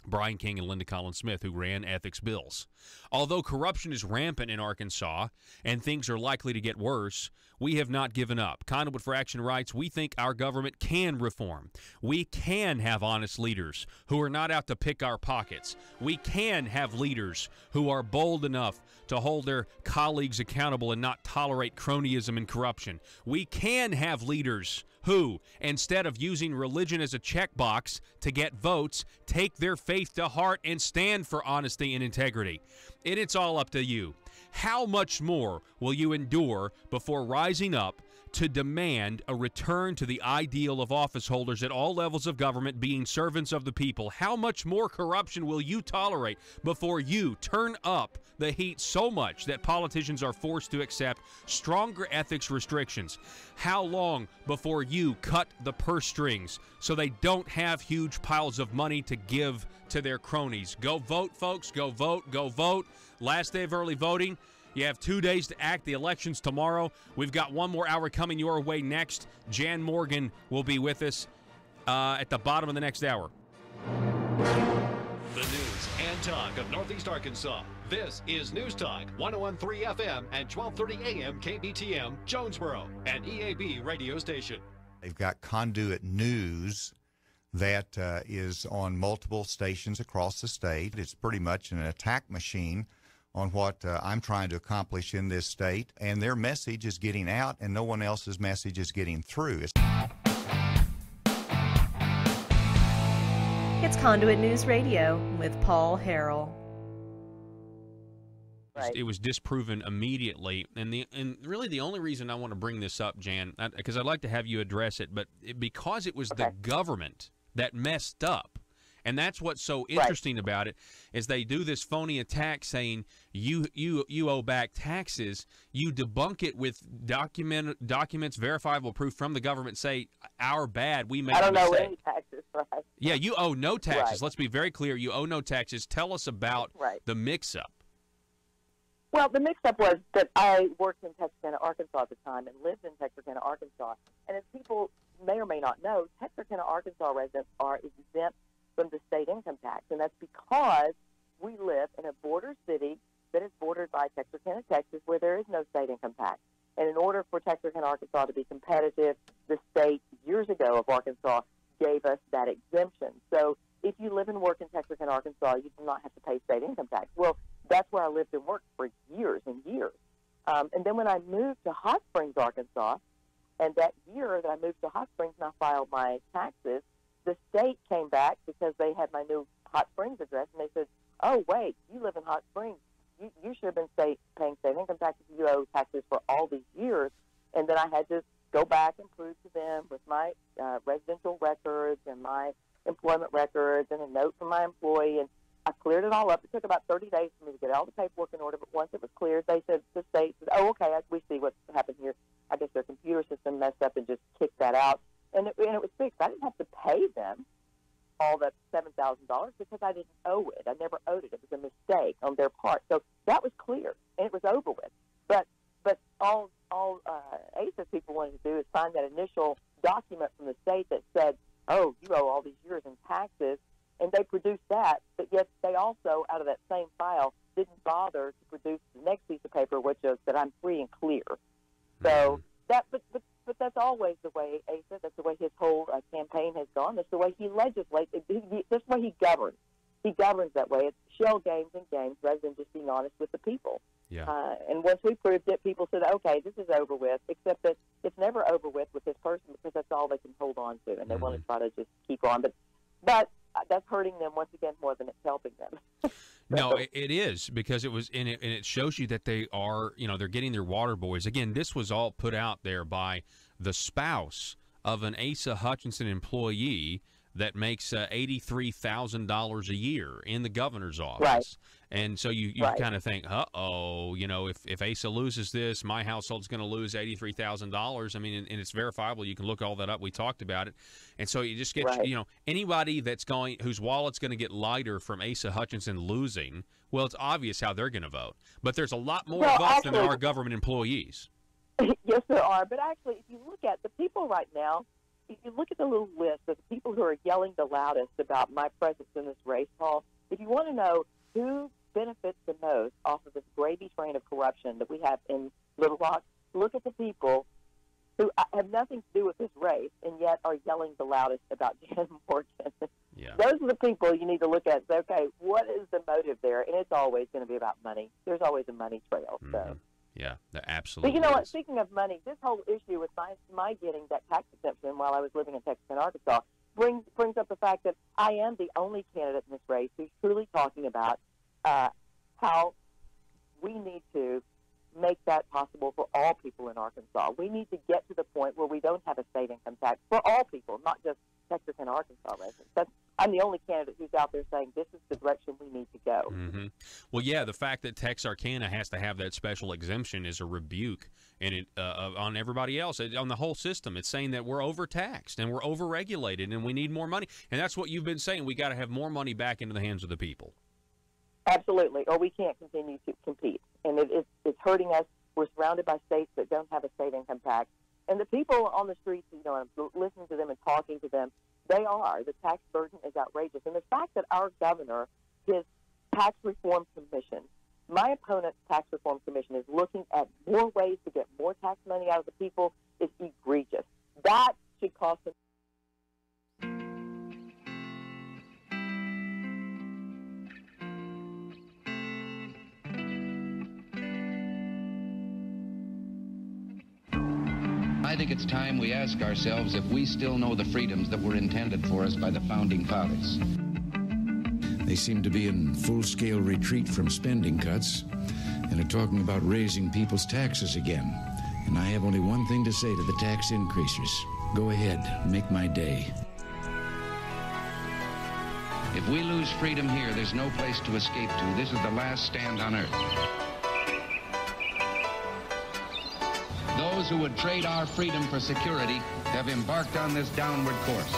Brian King and Linda Collins Smith, who ran ethics bills. Although corruption is rampant in Arkansas and things are likely to get worse, we have not given up. Conduit for Action writes, we think our government can reform. We can have honest leaders who are not out to pick our pockets. We can have leaders who are bold enough to hold their colleagues accountable and not tolerate cronyism and corruption. We can have leaders who, instead of using religion as a checkbox to get votes, take their faith to heart and stand for honesty and integrity. And it's all up to you. How much more will you endure before rising up to demand a return to the ideal of office holders at all levels of government being servants of the people? How much more corruption will you tolerate before you turn up the heat so much that politicians are forced to accept stronger ethics restrictions? How long before you cut the purse strings so they don't have huge piles of money to give to their cronies? Go vote, folks. Go vote. Go vote. Last day of early voting. You have 2 days to act. The election's tomorrow. We've got one more hour coming your way next. Jan Morgan will be with us at the bottom of the next hour. The news and talk of Northeast Arkansas. This is News Talk 101.3 FM and 12:30 AM KBTM, Jonesboro, an EAB radio station. They've got Conduit News that is on multiple stations across the state. It's pretty much an attack machine on what I'm trying to accomplish in this state, and their message is getting out, and no one else's message is getting through. It's Conduit News Radio with Paul Harrell. Right. It was disproven immediately, and really the only reason I want to bring this up, Jan, because I'd like to have you address it, but because it was the government that messed up. And that's what's so interesting about it, is they do this phony attack saying you owe back taxes. You debunk it with documents, verifiable proof from the government. Say, our bad, we made a mistake. I don't owe any taxes, right? Yeah, you owe no taxes. Right. Let's be very clear. You owe no taxes. Tell us about the mix-up. Well, the mix-up was that I worked in Texarkana, Arkansas at the time and lived in Texarkana, Arkansas. And as people may or may not know, Texarkana, Arkansas residents are exempt from the state income tax, and that's because we live in a border city that is bordered by Texarkana, Texas, where there is no state income tax. And in order for Texarkana, Arkansas to be competitive, the state years ago of Arkansas gave us that exemption. So if you live and work in Texarkana, Arkansas, you do not have to pay state income tax. Well, that's where I lived and worked for years and years. And then when I moved to Hot Springs, Arkansas, And that year that I moved to Hot Springs and I filed my taxes, the state came back because they had my new Hot Springs address, and they said, oh, wait, you live in Hot Springs. You should have been paying state income taxes. You owe taxes for all these years. And then I had to go back and prove to them with my residential records and my employment records and a note from my employee, and I cleared it all up. It took about 30 days for me to get all the paperwork in order, but once it was cleared, the state said, oh, okay, we see what's happened here. I guess their computer system messed up and just kicked that out, and it was fixed. I didn't have to pay them all that $7,000 because I didn't owe it. I never owed it. It was a mistake on their part. So that was clear, and it was over with. But all ASA people wanted to do is find that initial document from the state that said, oh, you owe all these years in taxes, and they produced that, but yet they also, out of that same file, didn't bother to produce the next piece of paper, which is that I'm free and clear. So that, but that's always the way Asa, that's the way his whole campaign has gone. That's the way he legislates. That's the way he governs. He governs that way. It's shell games and games rather than just being honest with the people. Yeah. And once we proved it, people said, okay, this is over with, except that it's never over with this person because that's all they can hold on to, and they want to try to just keep on. But that's hurting them once again more than it's helping them. No, it is, because it was and it shows you that they are, they're getting their water boys. Again, this was all put out there by the spouse of an Asa Hutchinson employee that makes $83,000 a year in the governor's office. Right. And so you kind of think, uh-oh, if Asa loses this, my household's going to lose $83,000. I mean, and it's verifiable. You can look all that up. We talked about it. And so you just get, anybody whose wallet's going to get lighter from Asa Hutchinson losing, well, it's obvious how they're going to vote. But there's a lot more votes than there are government employees. Yes, there are. But actually, if you look at the people right now, if you look at the little list of the people who are yelling the loudest about my presence in this race, Paul, if you want to know who benefits the most off of this gravy train of corruption that we have in Little Rock, look at the people who have nothing to do with this race and yet are yelling the loudest about Jan Morgan. Yeah. Those are the people you need to look at and say, okay, what is the motive there? And it's always going to be about money. There's always a money trail. So. Yeah, absolutely. But you know what? Speaking of money, this whole issue with my getting that tax exemption while I was living in Texas and Arkansas brings up the fact that I am the only candidate in this race who's truly talking about how we need to make that possible for all people in Arkansas. We need to get to the point where we don't have a state income tax for all people, not just Texas and Arkansas residents. I'm the only candidate who's out there saying this is the direction we need to go. Mm-hmm. Well, yeah, the fact that Texarkana has to have that special exemption is a rebuke and on everybody else, on the whole system. It's saying that we're overtaxed and we're overregulated and we need more money. And that's what you've been saying. We got to have more money back into the hands of the people. Absolutely, or we can't continue to compete. And it's hurting us. We're surrounded by states that don't have a state income tax. And the people on the streets, I'm listening to them and talking to them, the tax burden is outrageous. And the fact that our governor, his tax reform commission, my opponent's tax reform commission is looking at more ways to get more tax money out of the people is egregious. That should cost them. I think it's time we ask ourselves if we still know the freedoms that were intended for us by the Founding Fathers. They seem to be in full-scale retreat from spending cuts and are talking about raising people's taxes again. And I have only one thing to say to the tax increasers. Go ahead, make my day. If we lose freedom here, there's no place to escape to. This is the last stand on earth. Those who would trade our freedom for security have embarked on this downward course.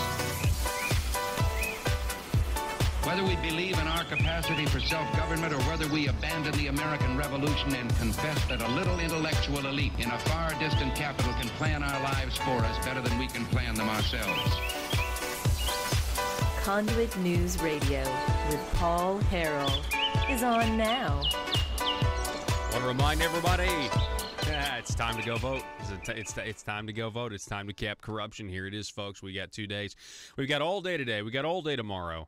Whether we believe in our capacity for self-government or whether we abandon the American Revolution and confess that a little intellectual elite in a far distant capital can plan our lives for us better than we can plan them ourselves. Conduit News Radio with Paul Harrell is on now. I want to remind everybody, it's time to go vote. It's time to go vote. It's time to cap corruption. Here it is, folks. We got 2 days. We've got all day today. We got all day tomorrow.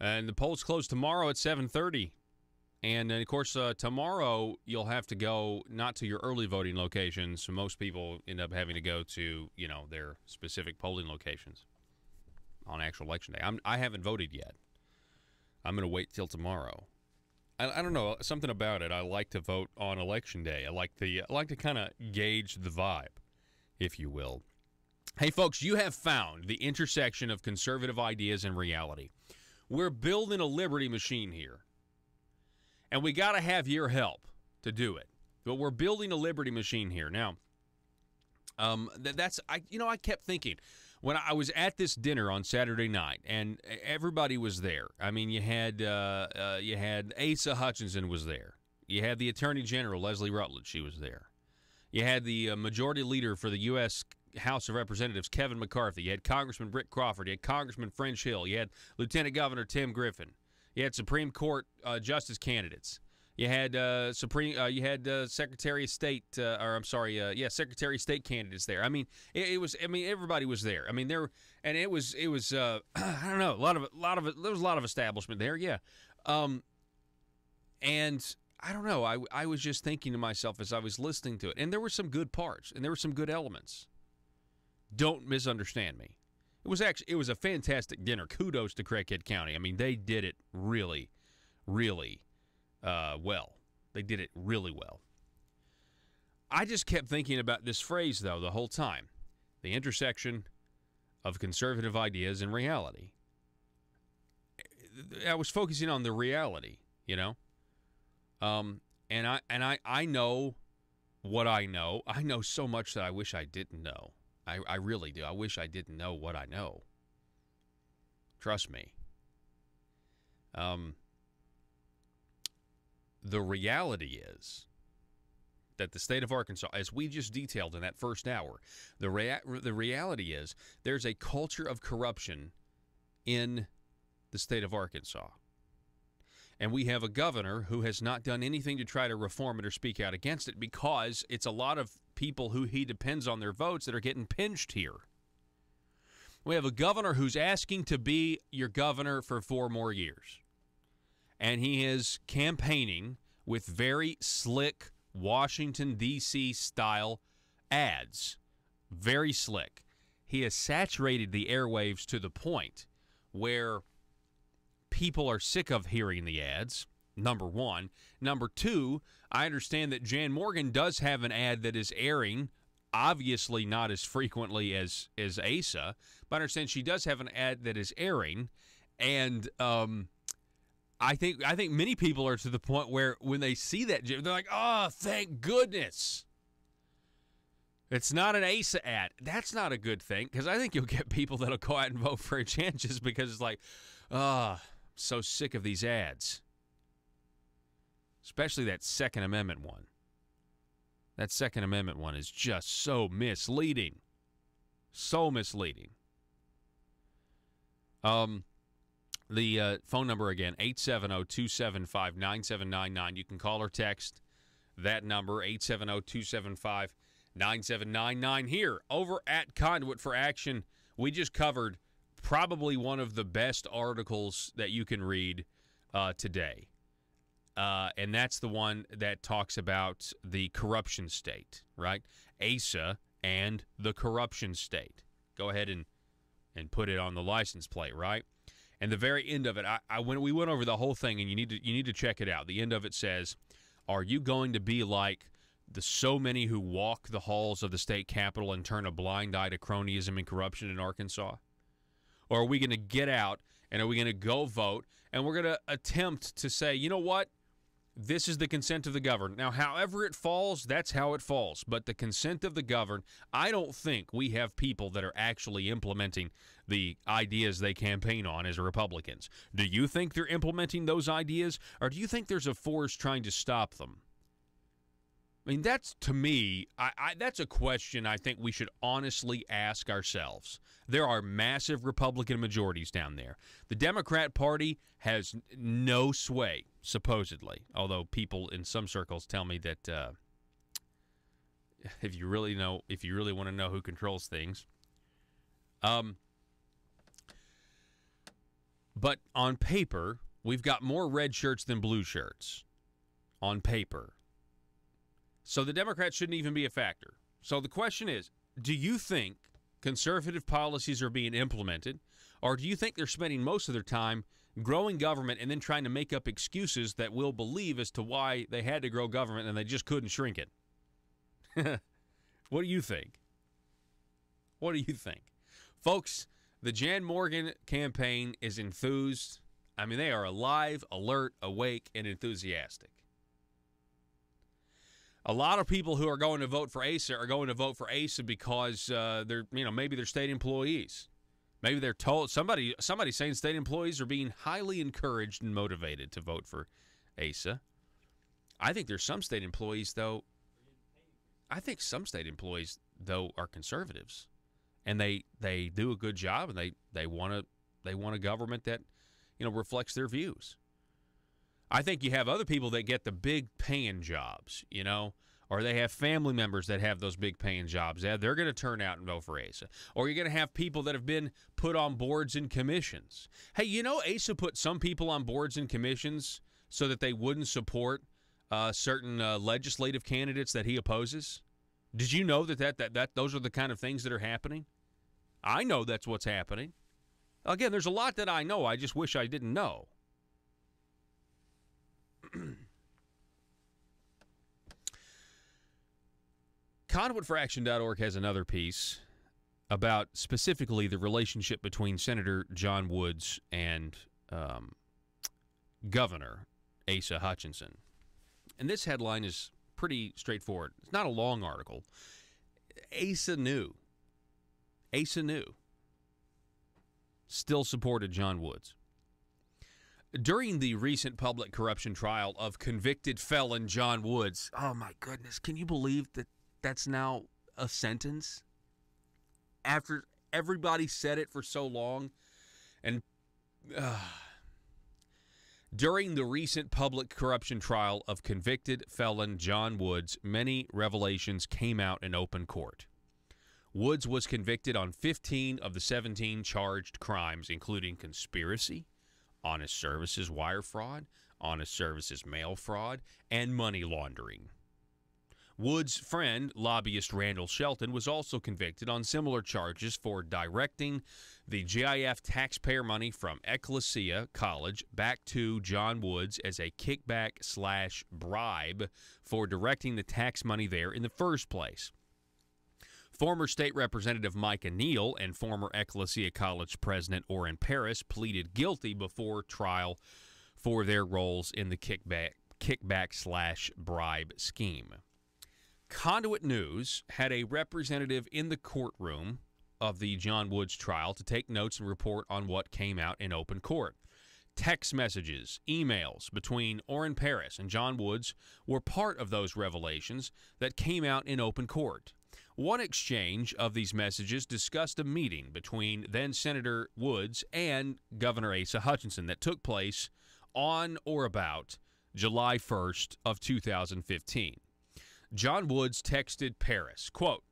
And the polls close tomorrow at 7:30. And, of course, tomorrow you'll have to go not to your early voting locations. So most people end up having to go to, their specific polling locations on actual election day. I haven't voted yet. I'm going to wait till tomorrow. I don't know, something about it. I like to vote on election day. I like to kind of gauge the vibe, if you will. Hey, folks, you have found the intersection of conservative ideas and reality. We're building a liberty machine here, and we got to have your help to do it. But we're building a liberty machine here. Now, I kept thinking, when I was at this dinner on Saturday night, and everybody was there. I mean, you had Asa Hutchinson was there. You had the Attorney General, Leslie Rutledge. She was there. You had the Majority Leader for the U.S. House of Representatives, Kevin McCarthy. You had Congressman Britt Crawford. You had Congressman French Hill. You had Lieutenant Governor Tim Griffin. You had Supreme Court justice candidates. You had Secretary of State, Secretary of State candidates there. I mean, everybody was there. I mean, I don't know, there was a lot of establishment there, yeah. And I don't know, I was just thinking to myself as I was listening to it, and there were some good parts, and there were some good elements. Don't misunderstand me. It was a fantastic dinner. Kudos to Craighead County. I mean, they did it really, really well. They did it really well. I just kept thinking about this phrase, though, the whole time. The intersection of conservative ideas and reality. I was focusing on the reality, And I know what I know. I know so much that I wish I didn't know. I really do. I wish I didn't know what I know. Trust me. The reality is that the state of Arkansas, as we just detailed in that first hour, the reality is there's a culture of corruption in the state of Arkansas. And we have a governor who has not done anything to try to reform it or speak out against it because it's a lot of people who he depends on their votes that are getting pinched here. We have a governor who's asking to be your governor for 4 more years. And he is campaigning with very slick Washington, D.C. style ads. Very slick. He has saturated the airwaves to the point where people are sick of hearing the ads, number one. Number two, I understand that Jan Morgan does have an ad that is airing, obviously not as frequently as Asa, but I understand she does have an ad that is airing, and I think many people are to the point where when they see that, they're like, oh, thank goodness. It's not an Asa ad. That's not a good thing, because I think you'll get people that'll go out and vote for a Jan just because it's like, I'm so sick of these ads. Especially that Second Amendment one. That Second Amendment one is just so misleading. So misleading. The phone number again, 870-275-9799. You can call or text that number, 870-275-9799. Here, over at Conduit for Action, we just covered probably one of the best articles that you can read today. And that's the one that talks about the corruption state, right? Asa and the corruption state. Go ahead and put it on the license plate, right? And the very end of it, we went over the whole thing, and you need to check it out. The end of it says, are you going to be like the so many who walk the halls of the state capitol and turn a blind eye to cronyism and corruption in Arkansas? Or are we going to get out, and are we going to go vote, and we're going to attempt to say, you know what? This is the consent of the governed. Now, however it falls, that's how it falls. But the consent of the governed, I don't think we have people that are actually implementing the ideas they campaign on as Republicans. Do you think they're implementing those ideas, or do you think there's a force trying to stop them? I mean, that's, to me, that's a question I think we should honestly ask ourselves. There are massive Republican majorities down there. The Democrat Party has no sway, supposedly, although people in some circles tell me that if you really want to know who controls things. But on paper, we've got more red shirts than blue shirts. on paper. So the Democrats shouldn't even be a factor. So the question is, do you think conservative policies are being implemented, or do you think they're spending most of their time growing government and then trying to make up excuses that we'll believe as to why they had to grow government and they just couldn't shrink it? What do you think? What do you think? Folks, the Jan Morgan campaign is enthused. I mean, they are alive, alert, awake, and enthusiastic. A lot of people who are going to vote for Asa are going to vote for Asa because maybe they're state employees. Maybe they're told somebody saying state employees are being highly encouraged and motivated to vote for Asa. I think there's some state employees though. I think some state employees though are conservatives, and they do a good job, and they want a government that reflects their views. I think you have other people that get the big paying jobs, or they have family members that have those big paying jobs. Yeah, they're going to turn out and vote for Asa. Or you're going to have people that have been put on boards and commissions. Hey, Asa put some people on boards and commissions so that they wouldn't support certain legislative candidates that he opposes. Did you know that those are the kind of things that are happening? I know that's what's happening. Again, there's a lot that I know. I just wish I didn't know. ConduitForAction.org has another piece about specifically the relationship between Senator John Woods and Governor Asa Hutchinson. And this headline is pretty straightforward. It's not a long article. Asa knew. Still supported John Woods. During the recent public corruption trial of convicted felon John Woods, oh my goodness, can you believe that that's now a sentence? After everybody said it for so long. And during the recent public corruption trial of convicted felon John Woods, many revelations came out in open court. Woods was convicted on 15 of the 17 charged crimes, including conspiracy, honest services wire fraud, honest services mail fraud, and money laundering. Woods' friend, lobbyist Randall Shelton, was also convicted on similar charges for directing the GIF taxpayer money from Ecclesia College back to John Woods as a kickback/bribe for directing the tax money there in the first place. Former State Representative Micah Neal and former Ecclesia College President Orrin Paris pleaded guilty before trial for their roles in the kickback/bribe scheme. Conduit News had a representative in the courtroom of the John Woods trial to take notes and report on what came out in open court. Text messages, emails between Orrin Paris and John Woods were part of those revelations that came out in open court. One exchange of these messages discussed a meeting between then-Senator Woods and Governor Asa Hutchinson that took place on or about July 1st of 2015. John Woods texted Paris, quote,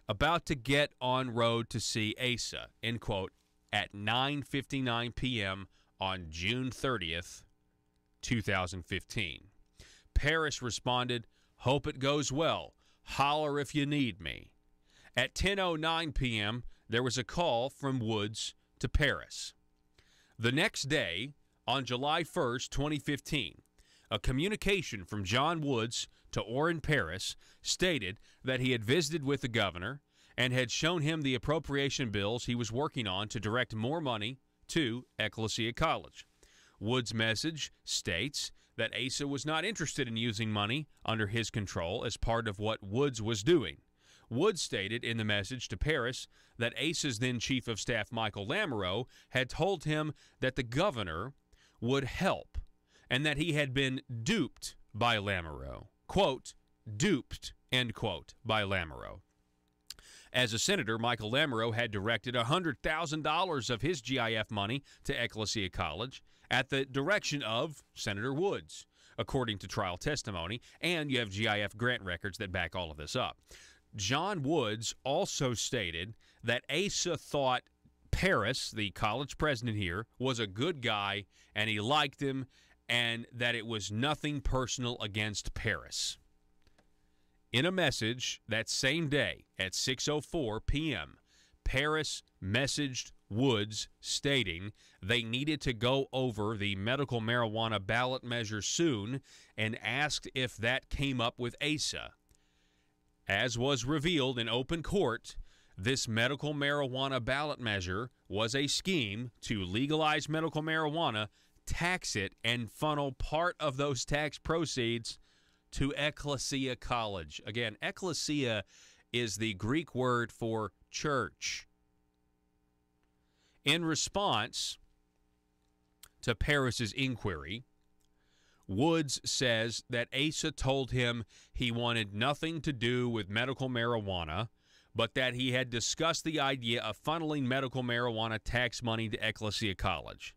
"About to get on road to see Asa," end quote, at 9:59 p.m. on June 30th, 2015. Paris responded, "Hope it goes well. Holler if you need me." At 10:09 p.m., there was a call from Woods to Paris. The next day, on July 1st, 2015, a communication from John Woods to Orrin Paris stated that he had visited with the governor and had shown him the appropriation bills he was working on to direct more money to Ecclesia College. Woods' message states that Asa was not interested in using money under his control as part of what Woods was doing. Woods stated in the message to Paris that Asa's then Chief of Staff Michael Lamoureux had told him that the governor would help and that he had been duped by Lamoureux. Quote, "duped," end quote, by Lamoureux. As a senator, Michael Lamoureux had directed $100,000 of his GIF money to Ecclesia College at the direction of Senator Woods, according to trial testimony, and you have GIF grant records that back all of this up. John Woods also stated that Asa thought Paris, the college president here, was a good guy, and he liked him, and that it was nothing personal against Paris. In a message that same day at 6:04 p.m., Paris messaged Woods stating they needed to go over the medical marijuana ballot measure soon and asked if that came up with Asa. As was revealed in open court, this medical marijuana ballot measure was a scheme to legalize medical marijuana, tax it, and funnel part of those tax proceeds to Ecclesia College. Again, Ecclesia is the Greek word for church. In response to Paris's inquiry, Woods says that Asa told him he wanted nothing to do with medical marijuana, but that he had discussed the idea of funneling medical marijuana tax money to Ecclesia College.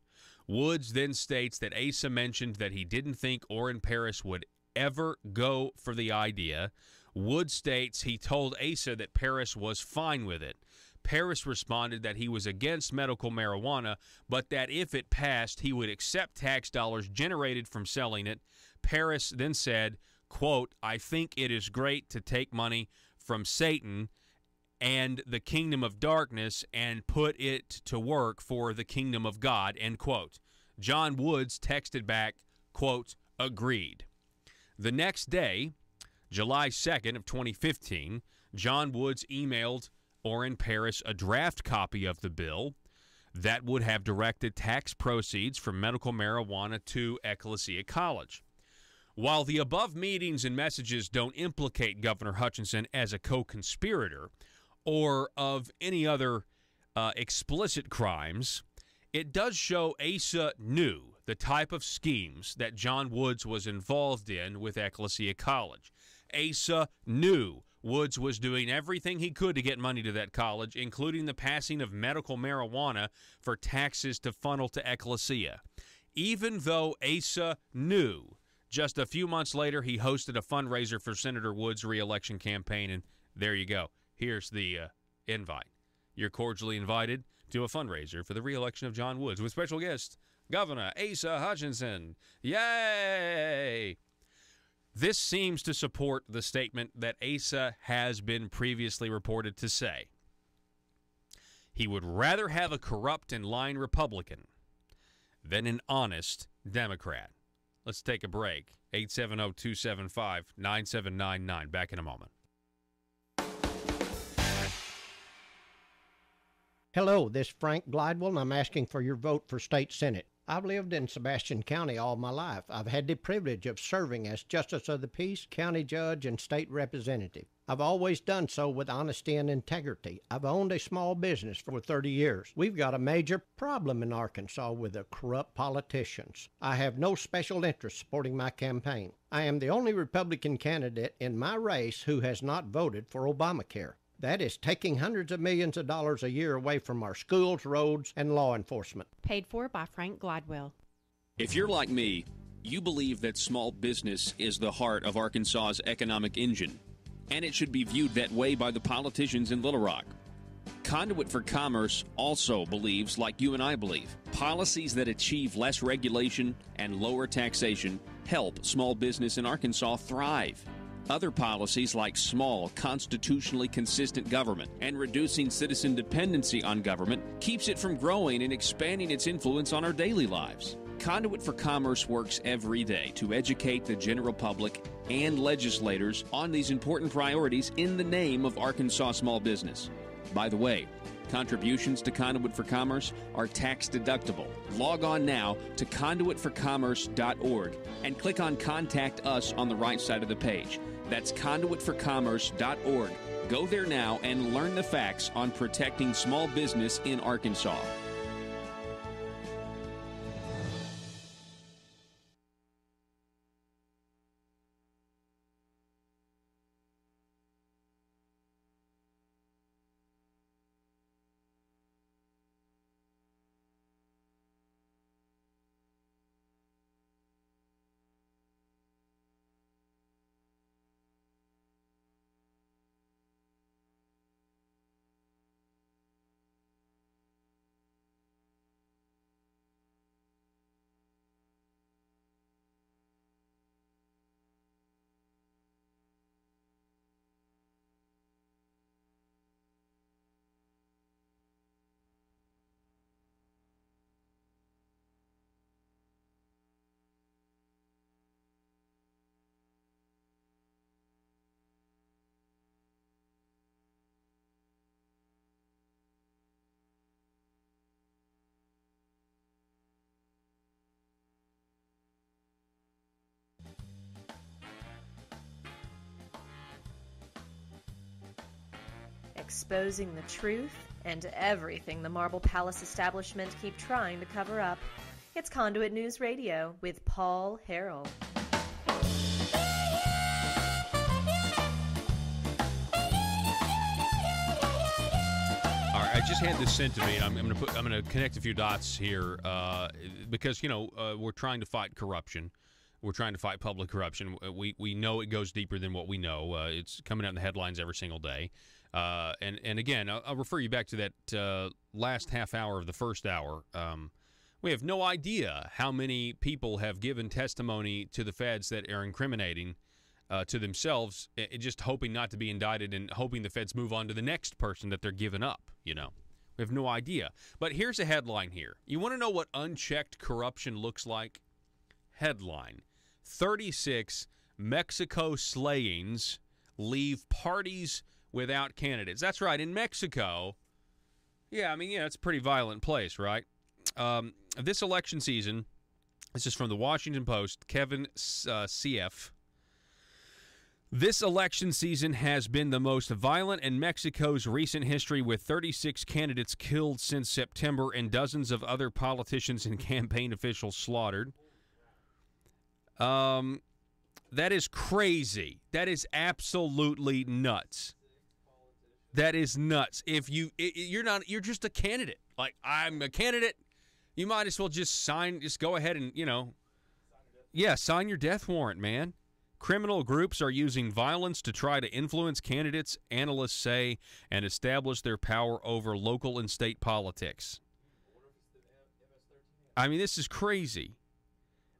Woods then states that Asa mentioned that he didn't think Orrin Paris would ever go for the idea. Woods states he told Asa that Paris was fine with it. Paris responded that he was against medical marijuana, but that if it passed, he would accept tax dollars generated from selling it. Paris then said, quote, "I think it is great to take money from Satan and the kingdom of darkness and put it to work for the kingdom of God," end quote. John Woods texted back, quote, "Agreed." The next day, July 2nd of 2015, John Woods emailed Orrin Paris a draft copy of the bill that would have directed tax proceeds from medical marijuana to Ecclesia College. While the above meetings and messages don't implicate Governor Hutchinson as a co-conspirator or of any other explicit crimes, it does show Asa knew the type of schemes that John Woods was involved in with Ecclesia College. Asa knew Woods was doing everything he could to get money to that college, including the passing of medical marijuana for taxes to funnel to Ecclesia. Even though Asa knew, just a few months later, he hosted a fundraiser for Senator Woods' re-election campaign, and there you go. Here's the invite. You're cordially invited to a fundraiser for the re-election of John Woods with special guest, Governor Asa Hutchinson. Yay! This seems to support the statement that Asa has been previously reported to say. He would rather have a corrupt and lying Republican than an honest Democrat. Let's take a break. 870-275-9799. Back in a moment. Hello, this is Frank Glidewell, and I'm asking for your vote for State Senate. I've lived in Sebastian County all my life. I've had the privilege of serving as Justice of the Peace, County Judge, and State Representative. I've always done so with honesty and integrity. I've owned a small business for 30 years. We've got a major problem in Arkansas with the corrupt politicians. I have no special interest supporting my campaign. I am the only Republican candidate in my race who has not voted for Obamacare. That is taking hundreds of millions of dollars a year away from our schools, roads, and law enforcement. Paid for by Frank Glidewell. If you're like me, you believe that small business is the heart of Arkansas's economic engine, and it should be viewed that way by the politicians in Little Rock. Conduit for Commerce also believes, like you and I believe, policies that achieve less regulation and lower taxation help small business in Arkansas thrive. Other policies like small, constitutionally consistent government and reducing citizen dependency on government keeps it from growing and expanding its influence on our daily lives. Conduit for Commerce works every day to educate the general public and legislators on these important priorities in the name of Arkansas small business. By the way, contributions to Conduit for Commerce are tax deductible. Log on now to conduitforcommerce.org and click on Contact Us on the right side of the page. That's conduitforcommerce.org. Go there now and learn the facts on protecting small business in Arkansas. exposing the truth and everything the Marble Palace establishment keep trying to cover up. It's Conduit News Radio with Paul Harrell. I just had this sent to me, and I'm going to connect a few dots here because we're trying to fight corruption. We're trying to fight public corruption. We know it goes deeper than what we know. It's coming out in the headlines every single day. And again, I'll refer you back to that last half hour of the first hour. We have no idea how many people have given testimony to the feds that are incriminating to themselves, just hoping not to be indicted and hoping the feds move on to the next person that they're giving up. We have no idea. But here's a headline here. You want to know what unchecked corruption looks like? Headline: 36 Mexico slayings leave parties without candidates. That's right, in Mexico. Yeah, it's a pretty violent place, right? This election season, this is from the Washington Post, Kevin CF. This election season has been the most violent in Mexico's recent history, with 36 candidates killed since September and dozens of other politicians and campaign officials slaughtered. That is crazy. That is absolutely nuts. That is nuts. If you're just a candidate. Like, I'm a candidate. You might as well just go ahead and, sign your death warrant, man. Criminal groups are using violence to try to influence candidates, analysts say, and establish their power over local and state politics. This is crazy.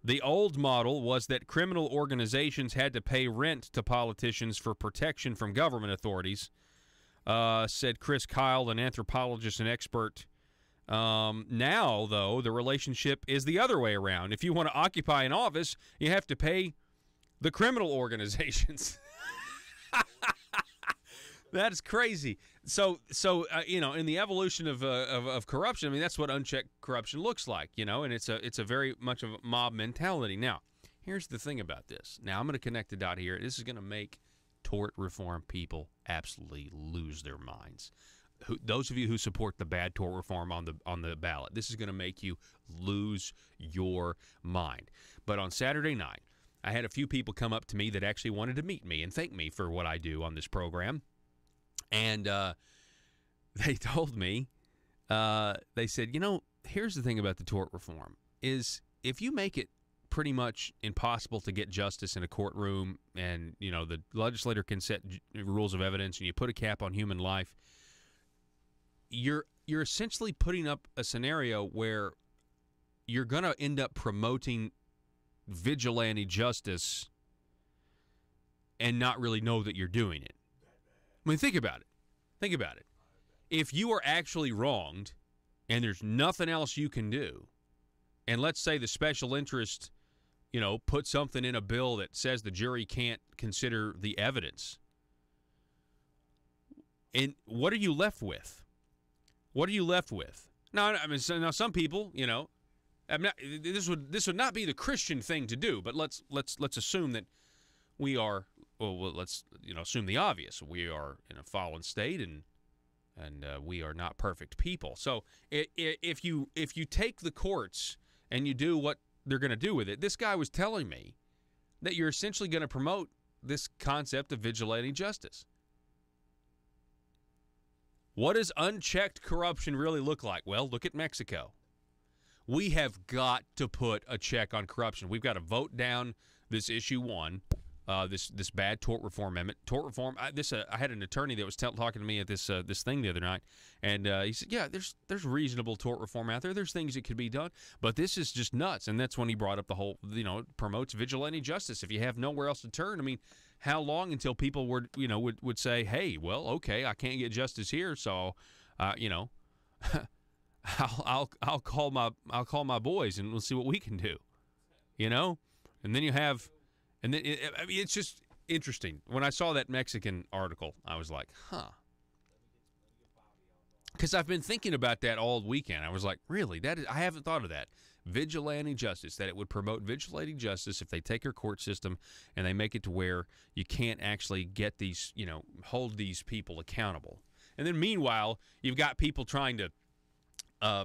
The old model was that criminal organizations had to pay rent to politicians for protection from government authorities, said Chris Kyle, an anthropologist and expert. Now, though, the relationship is the other way around. If you want to occupy an office, you have to pay the criminal organizations. That is crazy. So in the evolution of corruption, that's what unchecked corruption looks like, and it's a very much of a mob mentality. Now, here's the thing about this. Now, I'm going to connect the dot here. This is going to make tort reform people absolutely lose their minds. Those of you who support the bad tort reform on the ballot, this is going to make you lose your mind. But on Saturday night, I had a few people come up to me that actually wanted to meet me and thank me for what I do on this program. And they told me, they said, here's the thing about the tort reform, is if you make it pretty much impossible to get justice in a courtroom and, the legislator can set rules of evidence and you put a cap on human life, you're essentially putting up a scenario where you're going to end up promoting vigilante justice and not really know that you're doing it. Think about it. Think about it. If you are actually wronged and there's nothing else you can do, and let's say the special interest, put something in a bill that says the jury can't consider the evidence, and what are you left with? What are you left with? Now, now some people, this would not be the Christian thing to do, but let's assume that we are. Well, let's assume the obvious. We are in a fallen state, and we are not perfect people. So if you take the courts and you do what they're going to do with it, this guy was telling me that you're essentially going to promote this concept of vigilante justice. What does unchecked corruption really look like? Well, look at Mexico. We have got to put a check on corruption. We've got to vote down this issue 1, this bad tort reform amendment. Tort reform. I had an attorney that was talking to me at this thing the other night, and he said, "Yeah, there's reasonable tort reform out there. There's things that could be done, but this is just nuts." And that's when he brought up the whole, it promotes vigilante justice. If you have nowhere else to turn, how long until people would say, "Hey, well, okay, I can't get justice here, so, I'll call my boys and we'll see what we can do," And then you have, and then it's just interesting. When I saw that Mexican article, I was like, huh. Because I've been thinking about that all weekend. I was like, really? I haven't thought of that. Vigilante justice, that it would promote vigilante justice if they take our court system and they make it to where you can't actually get these, hold these people accountable. And then meanwhile, you've got people trying to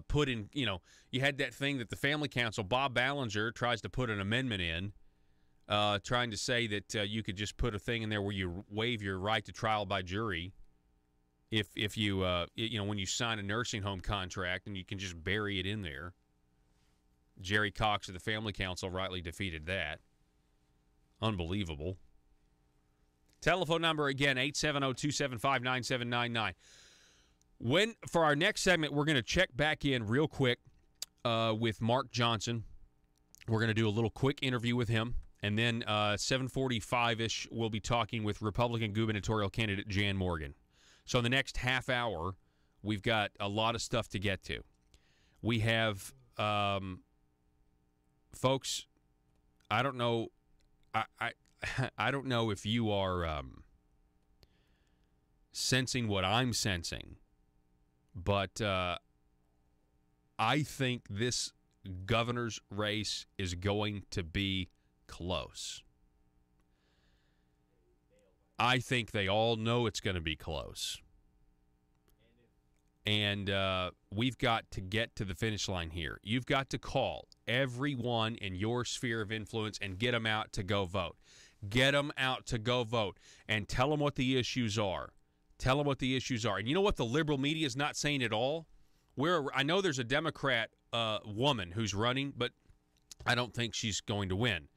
put in, you had that thing that the Family Council, Bob Ballinger, tries to put an amendment in, trying to say that you could just put a thing in there where you waive your right to trial by jury if you, when you sign a nursing home contract, and you can just bury it in there. Jerry Cox of the Family Council rightly defeated that. Unbelievable. Telephone number again, 870-275-9799. For our next segment, we're going to check back in real quick with Mark Johnson. We're going to do a little quick interview with him. And then 7:45-ish, we'll be talking with Republican gubernatorial candidate Jan Morgan. So in the next half hour, we've got a lot of stuff to get to. We have, folks, I don't know, I don't know if you are sensing what I'm sensing, but I think this governor's race is going to be close. I think they all know it's going to be close. And we've got to get to the finish line here. You've got to call everyone in your sphere of influence and get them out to go vote. Get them out to go vote and tell them what the issues are. Tell them what the issues are. And you know what the liberal media is not saying at all? I know there's a Democrat woman who's running, but I don't think she's going to win.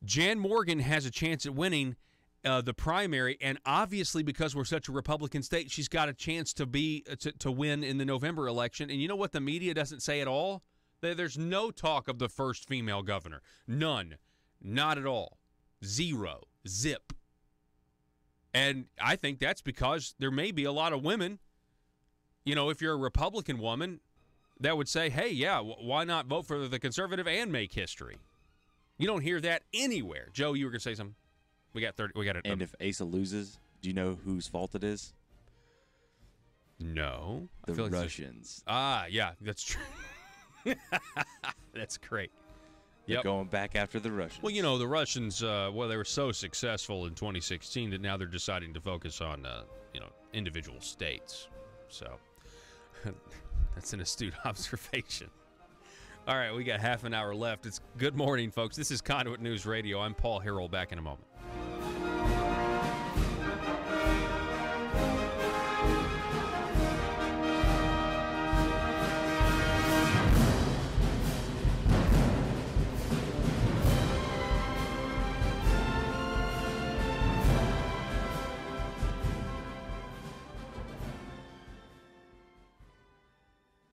Jan Morgan has a chance at winning the primary, and obviously because we're such a Republican state, she's got a chance to win in the November election. And you know what the media doesn't say at all? There's no talk of the first female governor. None. Not at all. Zero. Zip. And I think that's because there may be a lot of women, if you're a Republican woman, that would say, hey, yeah, why not vote for the conservative and make history? You don't hear that anywhere. Joe, you were going to say something? We got 30. We got it. And if Asa loses, do you know whose fault it is? No. The Russians. Yeah, that's true. That's great. They're going back after the Russians. Well, the Russians, they were so successful in 2016 that now they're deciding to focus on, individual states. So that's an astute observation. All right, we got half an hour left. It's good morning, folks. This is Conduit News Radio. I'm Paul Harrell. Back in a moment.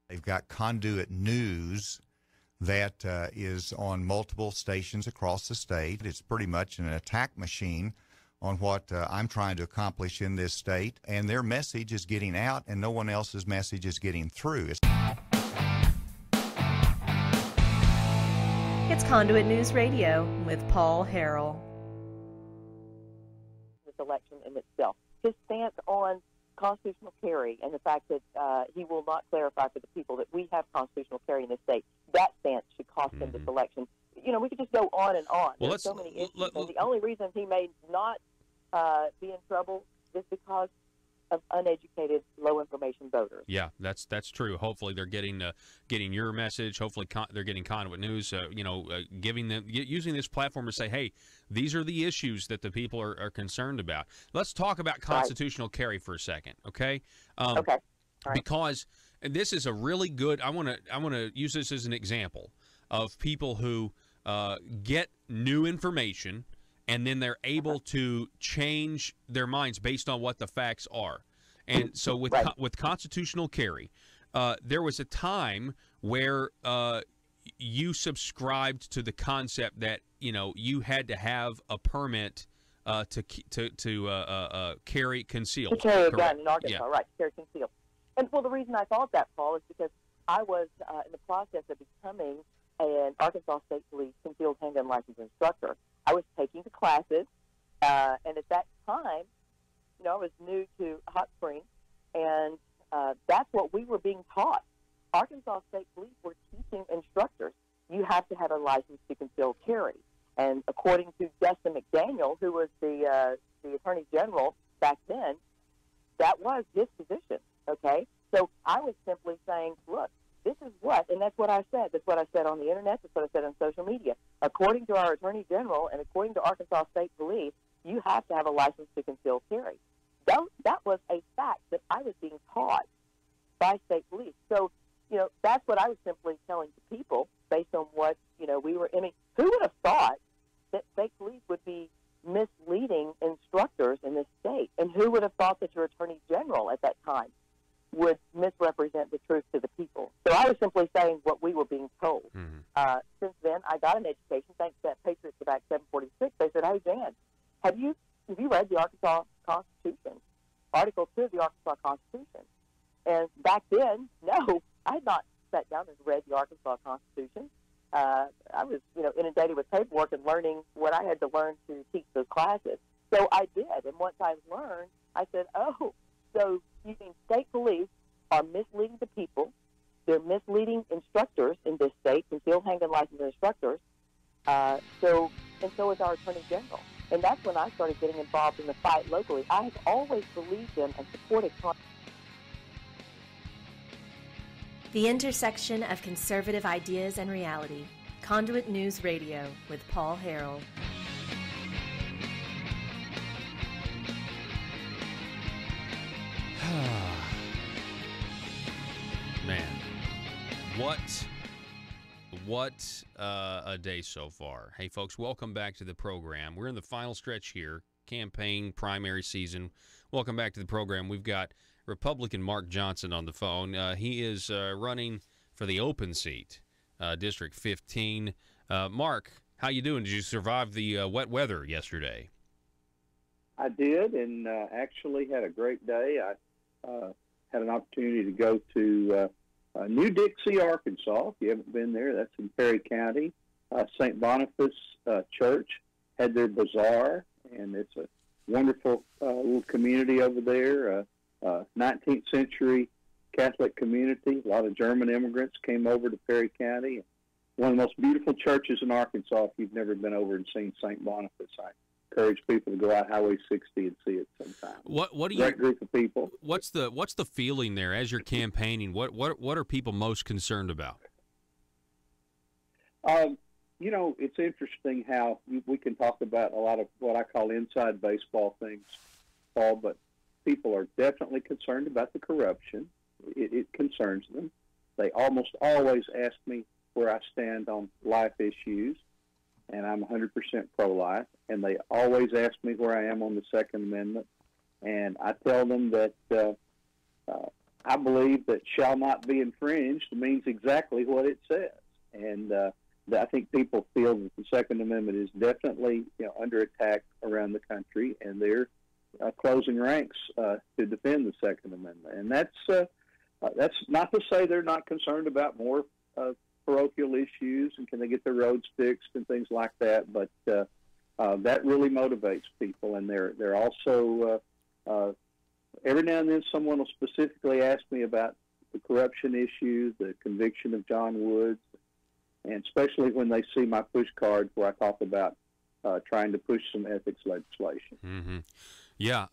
They've got Conduit News that is on multiple stations across the state. It's pretty much an attack machine on what I'm trying to accomplish in this state, and their message is getting out, and no one else's message is getting through. It's Conduit News Radio with Paul Harrell. This election in itself, his stance on constitutional carry and the fact that he will not clarify for the people that we have constitutional carry in this state, that stance should cost him this election. We could just go on and on. Well, There's so many issues. And the only reason he may not be in trouble is because of uneducated, low-information voters. Yeah, that's true. Hopefully they're getting your message. Hopefully they're getting Conduit News, using this platform to say, hey, these are the issues that the people are concerned about. Let's talk about constitutional carry for a second, okay? Okay. All right. Because this is a really good, I want to use this as an example of people who get new information and then they're able to change their minds based on what the facts are. And so with constitutional carry, there was a time where you subscribed to the concept that you had to have a permit to carry concealed. To carry a gun in Arkansas, right? To carry concealed. And the reason I thought that, Paul, is because I was in the process of becoming an Arkansas State Police concealed handgun license instructor. I was taking the classes, and at that time, I was new to Hot Springs, and that's what we were being taught. Arkansas State Police were teaching instructors, you have to have a license to conceal carry. And according to Justin McDaniel, who was the Attorney General back then, that was his position, okay? So I was simply saying, look, this is what, and that's what I said. That's what I said on the internet. That's what I said on social media. According to our Attorney General and according to Arkansas State Police, you have to have a license to conceal carry. That was a fact that I was being taught by state police. So, that's what I was simply telling the people based on what, we were, who would have thought that state police would be misleading instructors in this state? And who would have thought that your Attorney General at that time would misrepresent the truth to the people? So I was simply saying what we were being told. Mm-hmm. Since then, I got an education thanks to that Patriots Act 746. They said, hey, Dan, have you read the Arkansas Constitution, Article 2 of the Arkansas Constitution? And back then, no, I had not sat down and read the Arkansas Constitution. I was, inundated with paperwork and learning what I had to learn to teach those classes. So I did, and once I learned, I said, oh, so you mean state police are misleading the people? They're misleading instructors in this state, concealed handgun licensed instructors. So is our Attorney General. And that's when I started getting involved in the fight locally. I have always believed in and supported The intersection of conservative ideas and reality. Conduit News Radio with Paul Harrell. Man, what a day so far. Hey, folks, welcome back to the program. We're in the final stretch here, campaign primary season. Welcome back to the program. We've got Republican Mark Johnson on the phone. He is running for the open seat, District 15. Mark, how you doing? Did you survive the wet weather yesterday? I did, and actually had a great day. I had an opportunity to go to New Dixie, Arkansas. If you haven't been there, that's in Perry County. St. Boniface Church had their bazaar, and it's a wonderful little community over there. 19th century Catholic community. A lot of German immigrants came over to Perry County. One of the most beautiful churches in Arkansas. If you've never been over and seen St. Boniface, I encourage people to go out Highway 60 and see it sometime. What do you? Great group of people. What's the feeling there as you're campaigning? What are people most concerned about? It's interesting how we can talk about a lot of what I call inside baseball things, Paul, but people are definitely concerned about the corruption. It concerns them. They almost always ask me where I stand on life issues, and I'm 100% pro-life. And they always ask me where I am on the Second Amendment, and I tell them that I believe that shall not be infringed means exactly what it says. And I think people feel that the Second Amendment is definitely under attack around the country, and they're closing ranks to defend the Second Amendment. And that's not to say they're not concerned about more parochial issues and can they get their roads fixed and things like that, but that really motivates people. And they're also every now and then someone will specifically ask me about the corruption issue, the conviction of John Woods, and especially when they see my push cards where I talk about trying to push some ethics legislation. Mm-hmm. Yeah,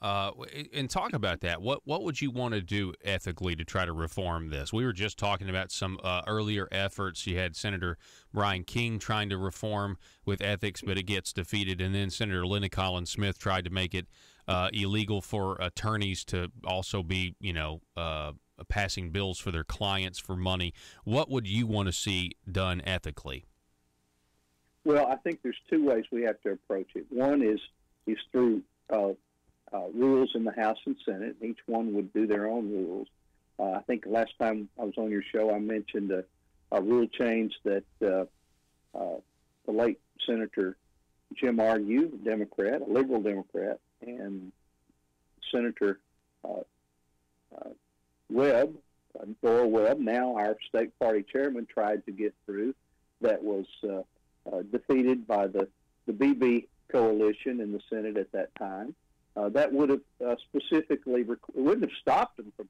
and talk about that. What would you want to do ethically to try to reform this? We were just talking about some earlier efforts. You had Senator Brian King trying to reform with ethics, but it gets defeated. And then Senator Linda Collins Smith tried to make it illegal for attorneys to also be, passing bills for their clients for money. What would you want to see done ethically? Well, I think there's two ways we have to approach it. One is through rules in the House and Senate. Each one would do their own rules. I think last time I was on your show, I mentioned a rule change that the late Senator Jim Argue, a Democrat, a liberal Democrat, and Senator Webb, Dora Webb, now our state party chairman, tried to get through. That was defeated by the BB coalition in the Senate at that time. That would have specifically, it wouldn't have stopped them from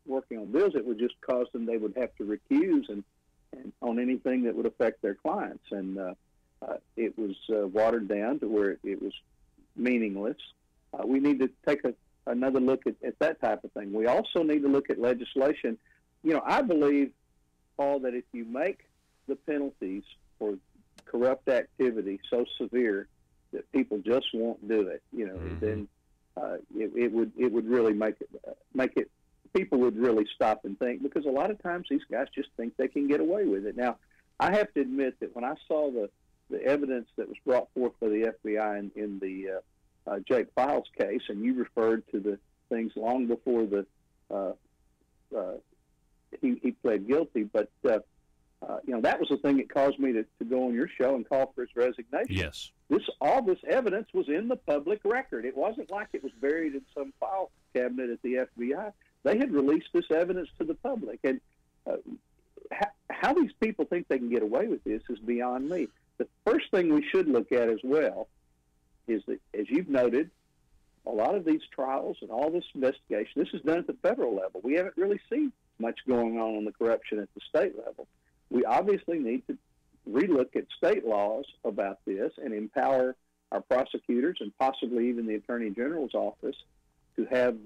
working on bills. It would just cause them, they would have to recuse and on anything that would affect their clients. And it was watered down to where it was meaningless. We need to take a another look at that type of thing. We also need to look at legislation. I believe, Paul, that if you make the penalties for corrupt activity so severe that people just won't do it, then it would really make it. People would really stop and think, because a lot of times these guys just think they can get away with it. Now, I have to admit that when I saw the evidence that was brought forth by the FBI in the Jake Files case, and you referred to the things long before he pled guilty, but that was the thing that caused me to go on your show and call for his resignation. Yes. All this evidence was in the public record. It wasn't like it was buried in some file cabinet at the FBI. They had released this evidence to the public, and how these people think they can get away with this is beyond me. The first thing we should look at as well is that, as you've noted, a lot of these trials and all this investigation, this is done at the federal level. We haven't really seen much going on the corruption at the state level. We obviously need to relook at state laws about this and empower our prosecutors and possibly even the Attorney General's office to have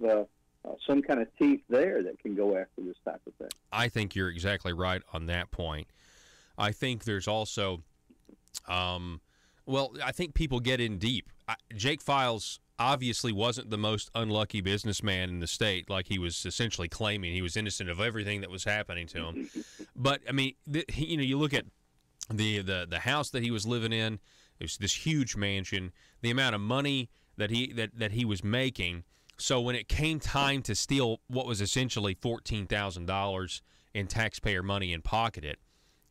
some kind of teeth there that can go after this type of thing. I think you're exactly right on that point. I think there's also, I think people get in deep. Jake Files obviously wasn't the most unlucky businessman in the state, like he was essentially claiming. He was innocent of everything that was happening to him. But I mean, you look at the house that he was living in. It was this huge mansion. The amount of money that he was making. So when it came time to steal what was essentially $14,000 in taxpayer money and pocket it,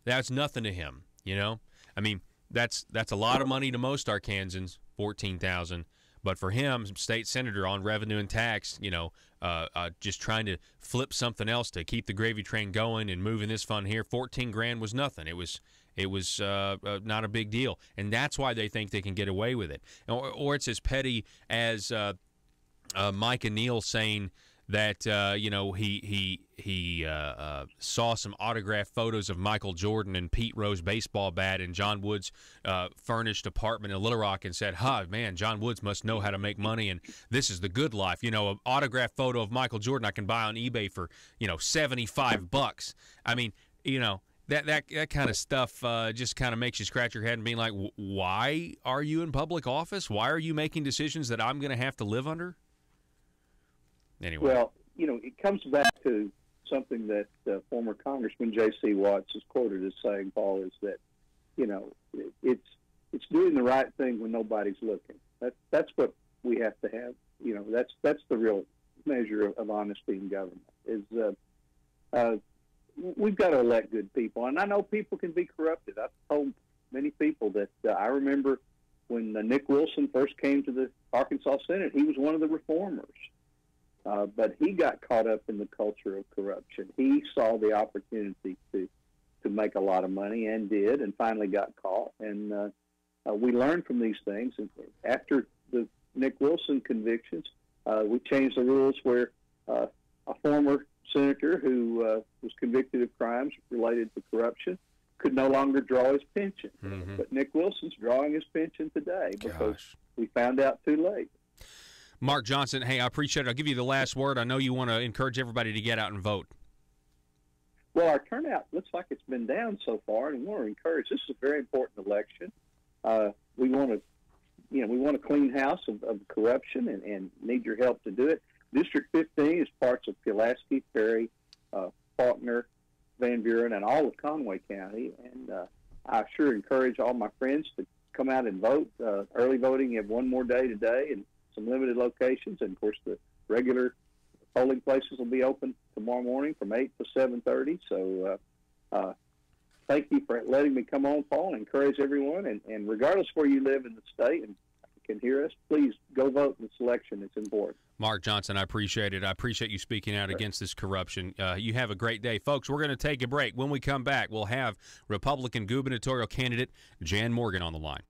that's nothing to him. I mean, that's a lot of money to most Arkansans, $14,000. But for him, state senator on revenue and tax, just trying to flip something else to keep the gravy train going and moving this fund here, $14,000 was nothing. It was not a big deal, and that's why they think they can get away with it. Or it's as petty as Mike and Neil saying that he saw some autographed photos of Michael Jordan and Pete Rose baseball bat in John Wood's furnished apartment in Little Rock and said, man, John Woods must know how to make money, and this is the good life. An autographed photo of Michael Jordan I can buy on eBay for $75. I mean, that kind of stuff just kind of makes you scratch your head and being like, why are you in public office? Why are you making decisions that I'm going to have to live under? Anyway. Well, it comes back to something that former Congressman J.C. Watts is quoted as saying, Paul, is that, it's doing the right thing when nobody's looking. That's what we have to have. That's the real measure of honesty in government. We've got to elect good people, and I know people can be corrupted. I've told many people that I remember when Nick Wilson first came to the Arkansas Senate, he was one of the reformers. But he got caught up in the culture of corruption. He saw the opportunity to make a lot of money and did, and finally got caught. And we learned from these things. And after the Nick Wilson convictions, we changed the rules where a former senator who was convicted of crimes related to corruption could no longer draw his pension. Mm-hmm. But Nick Wilson's drawing his pension today because we found out too late. Mark Johnson, hey, I appreciate it. I'll give you the last word. I know you want to encourage everybody to get out and vote. Well, our turnout looks like it's been down so far, and we want to encourage. This is a very important election. We want to clean house of corruption and need your help to do it. District 15 is parts of Pulaski, Perry, Faulkner, Van Buren, and all of Conway County. And I sure encourage all my friends to come out and vote. Early voting, you have one more day today, and some limited locations, and of course the regular polling places will be open tomorrow morning from 8 to 7:30. So thank you for letting me come on, Paul, and encourage everyone. And regardless where you live in the state and can hear us, please go vote in this election. It's important. Mark Johnson, I appreciate it. I appreciate you speaking out against this corruption. You have a great day. Folks, we're going to take a break. When we come back, we'll have Republican gubernatorial candidate Jan Morgan on the line.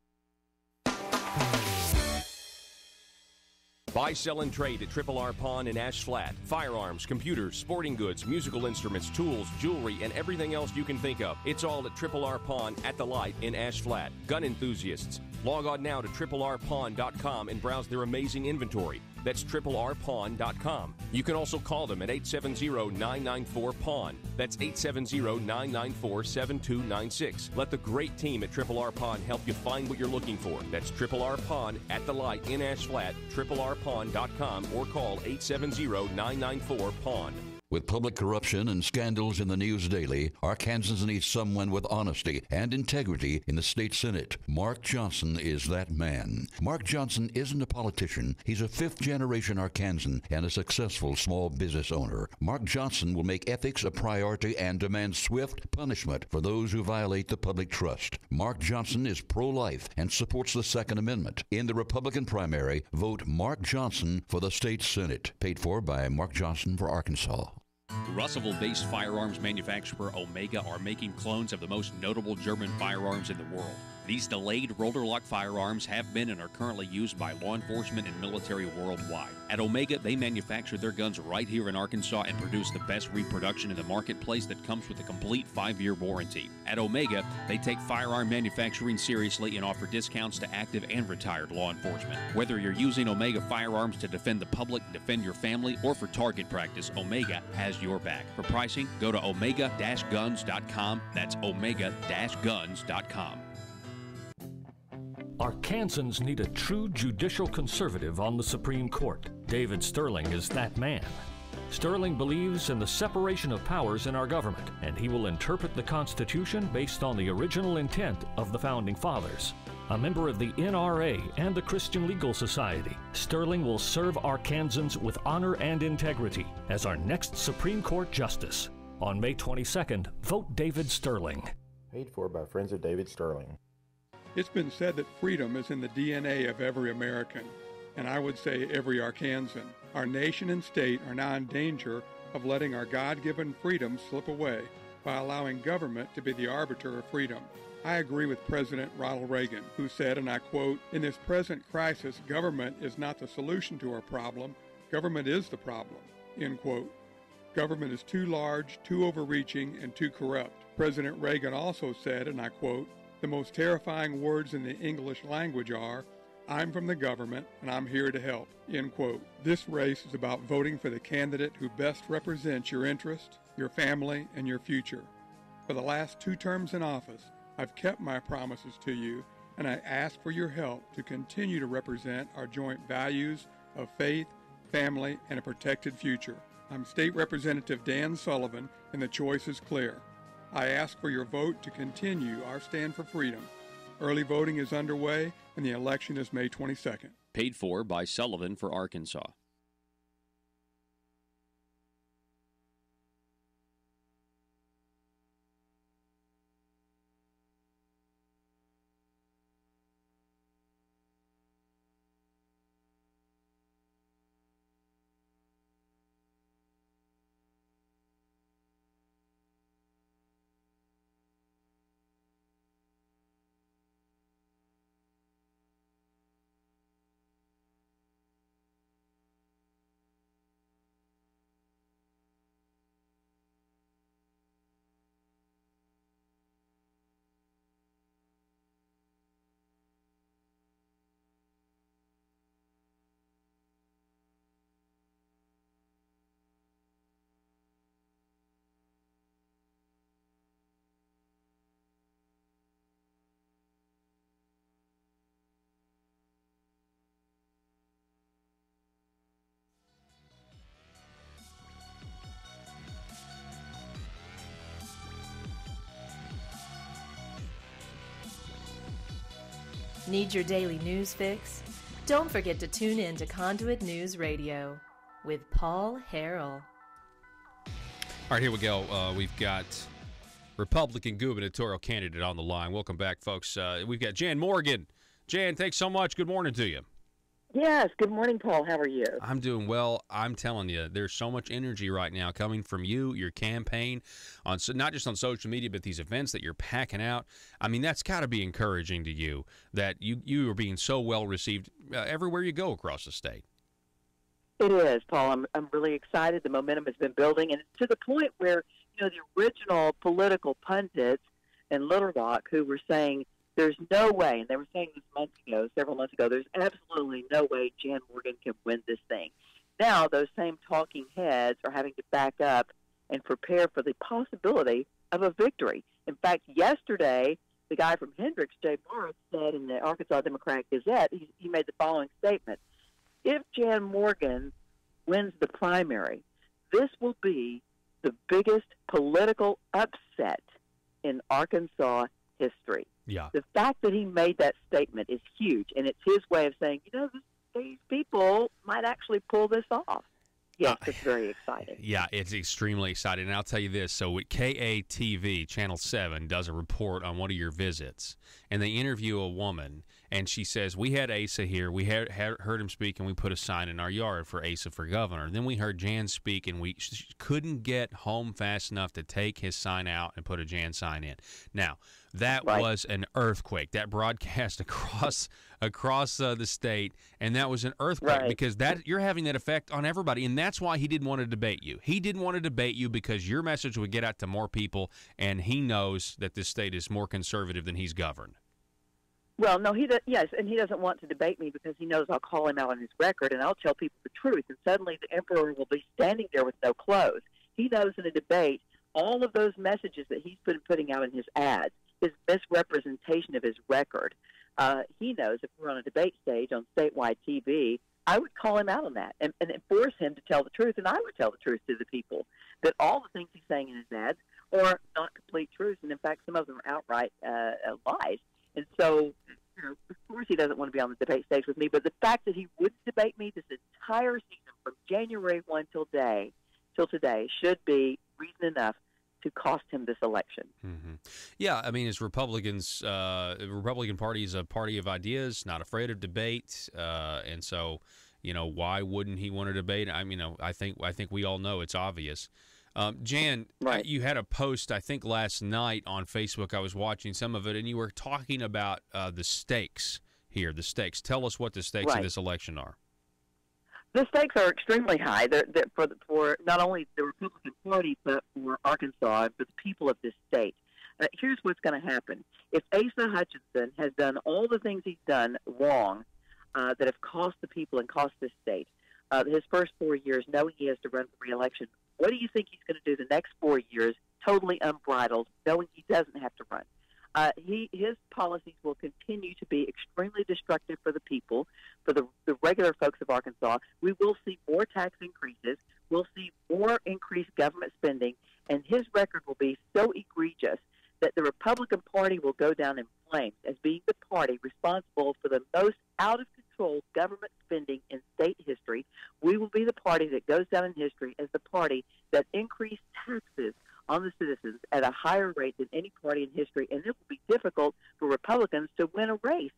Buy, sell, and trade at Triple R Pawn in Ash Flat. Firearms, computers, sporting goods, musical instruments, tools, jewelry, and everything else you can think of. It's all at Triple R Pawn at the Light in Ash Flat. Gun enthusiasts, Log on now to rrpawn.com and browse their amazing inventory. That's rrpawn.com. You can also call them at 870-994-PAWN. That's 870-994-7296. Let the great team at R Pawn help you find what you're looking for. That's R Pawn at the light in Ash Flat, rrpawn.com, or call 870-994-PAWN. With public corruption and scandals in the news daily, Arkansans need someone with honesty and integrity in the state Senate. Mark Johnson is that man. Mark Johnson isn't a politician. He's a fifth-generation Arkansan and a successful small business owner. Mark Johnson will make ethics a priority and demand swift punishment for those who violate the public trust. Mark Johnson is pro-life and supports the Second Amendment. In the Republican primary, vote Mark Johnson for the state Senate. Paid for by Mark Johnson for Arkansas. Russellville-based firearms manufacturer Omega are making clones of the most notable German firearms in the world. These delayed rotor-lock firearms have been and are currently used by law enforcement and military worldwide. At Omega, they manufacture their guns right here in Arkansas and produce the best reproduction in the marketplace that comes with a complete 5-year warranty. At Omega, they take firearm manufacturing seriously and offer discounts to active and retired law enforcement. Whether you're using Omega firearms to defend the public, defend your family, or for target practice, Omega has your back. For pricing, go to omega-guns.com. That's omega-guns.com. Arkansans need a true judicial conservative on the Supreme Court. David Sterling is that man. Sterling believes in the separation of powers in our government, and he will interpret the Constitution based on the original intent of the Founding Fathers. A member of the NRA and the Christian Legal Society, Sterling will serve Arkansans with honor and integrity as our next Supreme Court Justice. On May 22nd, vote David Sterling. Paid for by Friends of David Sterling. It's been said that freedom is in the DNA of every American, and I would say every Arkansan. Our nation and state are now in danger of letting our God-given freedom slip away by allowing government to be the arbiter of freedom. I agree with President Ronald Reagan, who said, and I quote, "In this present crisis, government is not the solution to our problem. Government is the problem," end quote. Government is too large, too overreaching, and too corrupt. President Reagan also said, and I quote, "The most terrifying words in the English language are, 'I'm from the government and I'm here to help,' end quote. This race is about voting for the candidate who best represents your interest, your family, and your future. For the last 2 terms in office, I've kept my promises to you, and I ask for your help to continue to represent our joint values of faith, family, and a protected future. I'm State Representative Dan Sullivan, and the choice is clear. I ask for your vote to continue our stand for freedom. Early voting is underway, and the election is May 22nd. Paid for by Sullivan for Arkansas. Need your daily news fix? Don't forget to tune in to Conduit News Radio with Paul Harrell. All right, here we go. We've got Republican gubernatorial candidate on the line. Welcome back, folks. We've got Jan Morgan. Jan, thanks so much. Good morning to you. Yes, good morning, Paul. How are you? I'm doing well. I'm telling you, there's so much energy right now coming from you, your campaign, on not just on social media, but these events that you're packing out. I mean, that's got to be encouraging to you that you are being so well received everywhere you go across the state. It is, Paul. I'm really excited. The momentum has been building, and it's to the point where, the original political pundits in Little Rock who were saying, There's no way, and they were saying this several months ago, there's absolutely no way Jan Morgan can win this thing. Now, those same talking heads are having to back up and prepare for the possibility of a victory. In fact, yesterday, the guy from Hendricks, Jay Barnes, said in the Arkansas Democrat Gazette, he made the following statement. If Jan Morgan wins the primary, this will be the biggest political upset in Arkansas history. Yeah. The fact that he made that statement is huge, and it's his way of saying, these people might actually pull this off. Yes, it's very exciting. Yeah, it's extremely exciting. And I'll tell you this. So KATV, Channel 7, does a report on one of your visits, and they interview a woman, and she says, we had Asa here. We had heard him speak, and we put a sign in our yard for Asa for governor. Then we heard Jan speak, and we couldn't get home fast enough to take his sign out and put a Jan sign in. Now, that was an earthquake. That broadcast across the state, and that was an earthquake because you're having that effect on everybody, and that's why he didn't want to debate you. He didn't want to debate you because your message would get out to more people, and he knows that this state is more conservative than he's governed. Well, no, yes, and he doesn't want to debate me because he knows I'll call him out on his record, and I'll tell people the truth, and suddenly the emperor will be standing there with no clothes. He knows in a debate all of those messages that he's been putting out in his ads, his misrepresentation of his record. He knows if we're on a debate stage on statewide TV, I would call him out on that and force him to tell the truth, and I would tell the truth to the people, that all the things he's saying in his ads are not complete truths, and in fact some of them are outright lies. And so, of course he doesn't want to be on the debate stage with me, but the fact that he would debate me this entire season from January 1 till today should be reason enough to cost him this election. Mm-hmm. Yeah, I mean, as Republicans, the Republican Party is a party of ideas, not afraid of debate, and so, why wouldn't he want to debate? I mean, I think we all know it's obvious. Jan, you had a post, I think, last night on Facebook. I was watching some of it, and you were talking about the stakes here. The stakes. Tell us what the stakes of this election are. The stakes are extremely high for not only the Republican Party, but for Arkansas and for the people of this state. Here's what's going to happen. If Asa Hutchinson has done all the things he's done wrong that have cost the people and cost this state, his first 4 years, knowing he has to run for re-election, what do you think he's going to do the next 4 years, totally unbridled, knowing he doesn't have to run? His policies will continue to be extremely destructive for the people, for the regular folks of Arkansas. We will see more tax increases. We'll see more increased government spending, and his record will be so egregious that the Republican Party will go down in flames as being the party responsible for the most out-of-control government spending in state history. We will be the party that goes down in history as the party that increased taxes on the citizens at a higher rate than any party in history, and it will be difficult for Republicans to win a race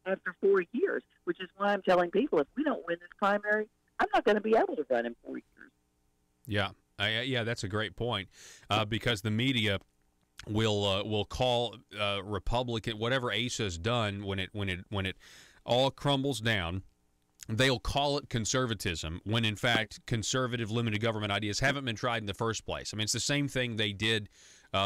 after 4 years, which is why I'm telling people if we don't win this primary, I'm not going to be able to run in 4 years. Yeah, that's a great point because the media will call Republican whatever Asa's done when it all crumbles down. They'll call it conservatism when, in fact, conservative limited government ideas haven't been tried in the first place. I mean, it's the same thing they did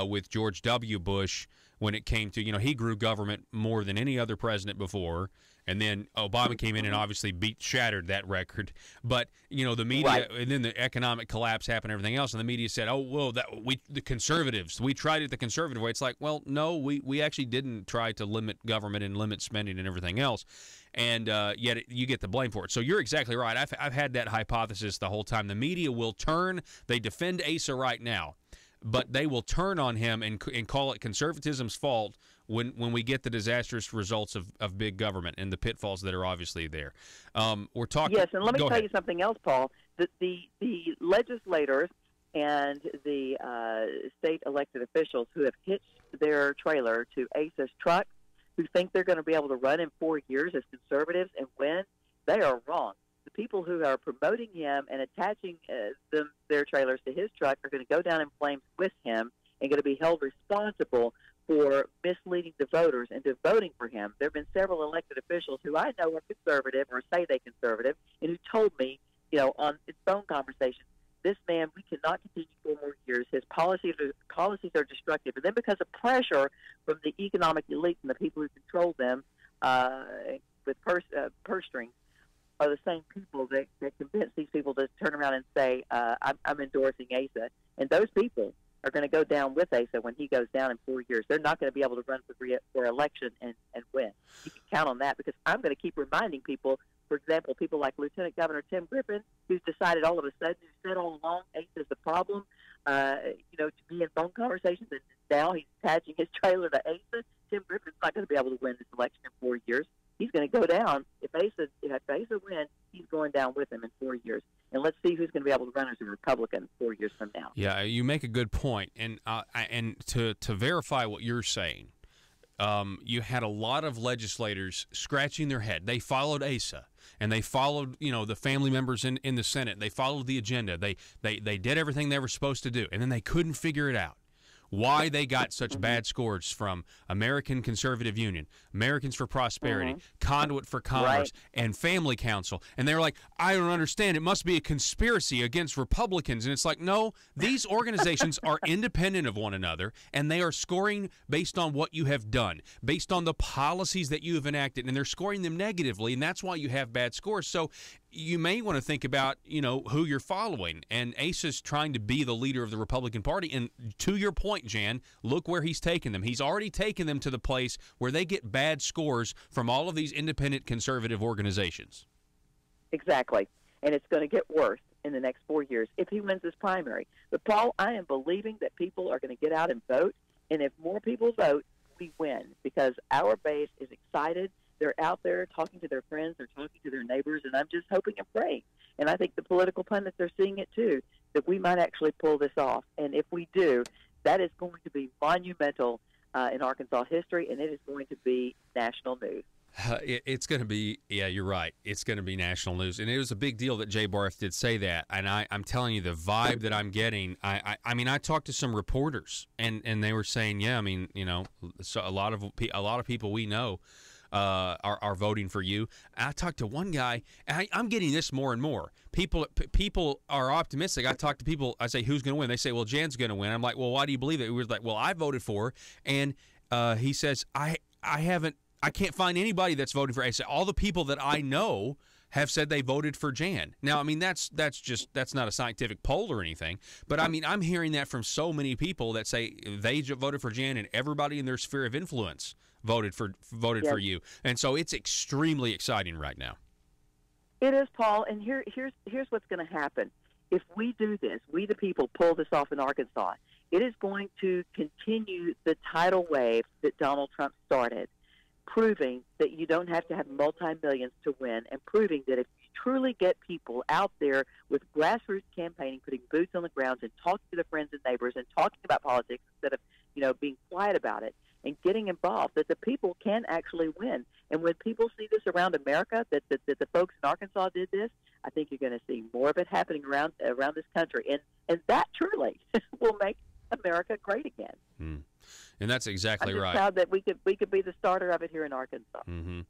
with George W. Bush when it came to, he grew government more than any other president before. And then Obama came in and obviously shattered that record. But, the media, and then the economic collapse happened and everything else, and the media said, the conservatives, we tried it the conservative way. It's like, well, no, we actually didn't try to limit government and limit spending and everything else. And yet you get the blame for it. So you're exactly right. I've had that hypothesis the whole time. The media will turn. They defend Asa right now, but they will turn on him and call it conservatism's fault when we get the disastrous results of big government and the pitfalls that are obviously there. We're talking. Yes, and let me tell you something else, Paul. The legislators and the state elected officials who have hitched their trailer to Asa's truck, who think they're going to be able to run in 4 years as conservatives and win, they are wrong. The people who are promoting him and attaching their trailers to his truck are going to go down in flames with him and going to be held responsible for misleading the voters into voting for him. There have been several elected officials who I know are conservative or say they're conservative and who told me, on phone conversations, this man, we cannot continue 4 more years. years, his policies are destructive. And then because of pressure from the economic elite and the people who control them with purse strings, are the same people that convince these people to turn around and say, I'm endorsing Asa. And those people are going to go down with Asa when he goes down in 4 years. They're not going to be able to run for election and win. You can count on that, because I'm going to keep reminding people, for example, people like Lieutenant Governor Tim Griffin, who's decided all of a sudden, who said all along Asa's the problem, to be in phone conversations, and now he's attaching his trailer to Asa. Tim Griffin's not going to be able to win this election in 4 years. He's going to go down. If Asa wins, he's going down with him in 4 years. And let's see who's going to be able to run as a Republican 4 years from now. Yeah, you make a good point. And to verify what you're saying, you had a lot of legislators scratching their head. They followed Asa, and they followed, the family members in the Senate. They followed the agenda. They did everything they were supposed to do, and then they couldn't figure it out. Why they got such bad scores from American Conservative Union, Americans for Prosperity, Conduit for Commerce, and Family Council. And they were like, I don't understand. It must be a conspiracy against Republicans. And it's like, no, these organizations are independent of one another, and they are scoring based on what you have done, based on the policies that you have enacted, and they're scoring them negatively, and that's why you have bad scores. So you may want to think about, who you're following. And Asa's trying to be the leader of the Republican Party. And to your point, Jan, look where he's taken them. He's already taken them to the place where they get bad scores from all of these independent conservative organizations. Exactly. And it's going to get worse in the next 4 years if he wins this primary. But, Paul, I am believing that people are going to get out and vote. And if more people vote, we win, because our base is excited. They're out there talking to their friends, they're talking to their neighbors, and I'm just hoping and praying. And I think the political pundits are seeing it too, that we might actually pull this off. And if we do, that is going to be monumental in Arkansas history, and it is going to be national news. It's going to be, yeah, you're right. It's going to be national news. And it was a big deal that Jay Barth did say that. And I'm telling you, the vibe that I'm getting, I talked to some reporters, and they were saying, yeah, so a lot of people we know are voting for you. And I talked to one guy, and I'm getting this more and more. People are optimistic. I talk to people, I say, who's going to win? They say, well, Jan's going to win. I'm like, well, why do you believe it? He was like, well, I voted for her. And he says, I can't find anybody that's voted for Asa. All the people that I know have said they voted for Jan. Now, that's not a scientific poll or anything, but I'm hearing that from so many people that say they voted for Jan, and everybody in their sphere of influence voted for you. And so it's extremely exciting right now. It is, Paul, and here's what's going to happen. If we do this, we the people pull this off in Arkansas, it is going to continue the tidal wave that Donald Trump started, proving that you don't have to have multi-millions to win, and proving that if you truly get people out there with grassroots campaigning, putting boots on the ground and talking to their friends and neighbors and talking about politics instead of, being quiet about it and getting involved, that the people can actually win. And when people see this around America, that the folks in Arkansas did this, I think you're going to see more of it happening around this country. And that truly will make America great again. And that's exactly right. I'm right. Proud that we could be the starter of it here in Arkansas. Mm-hmm.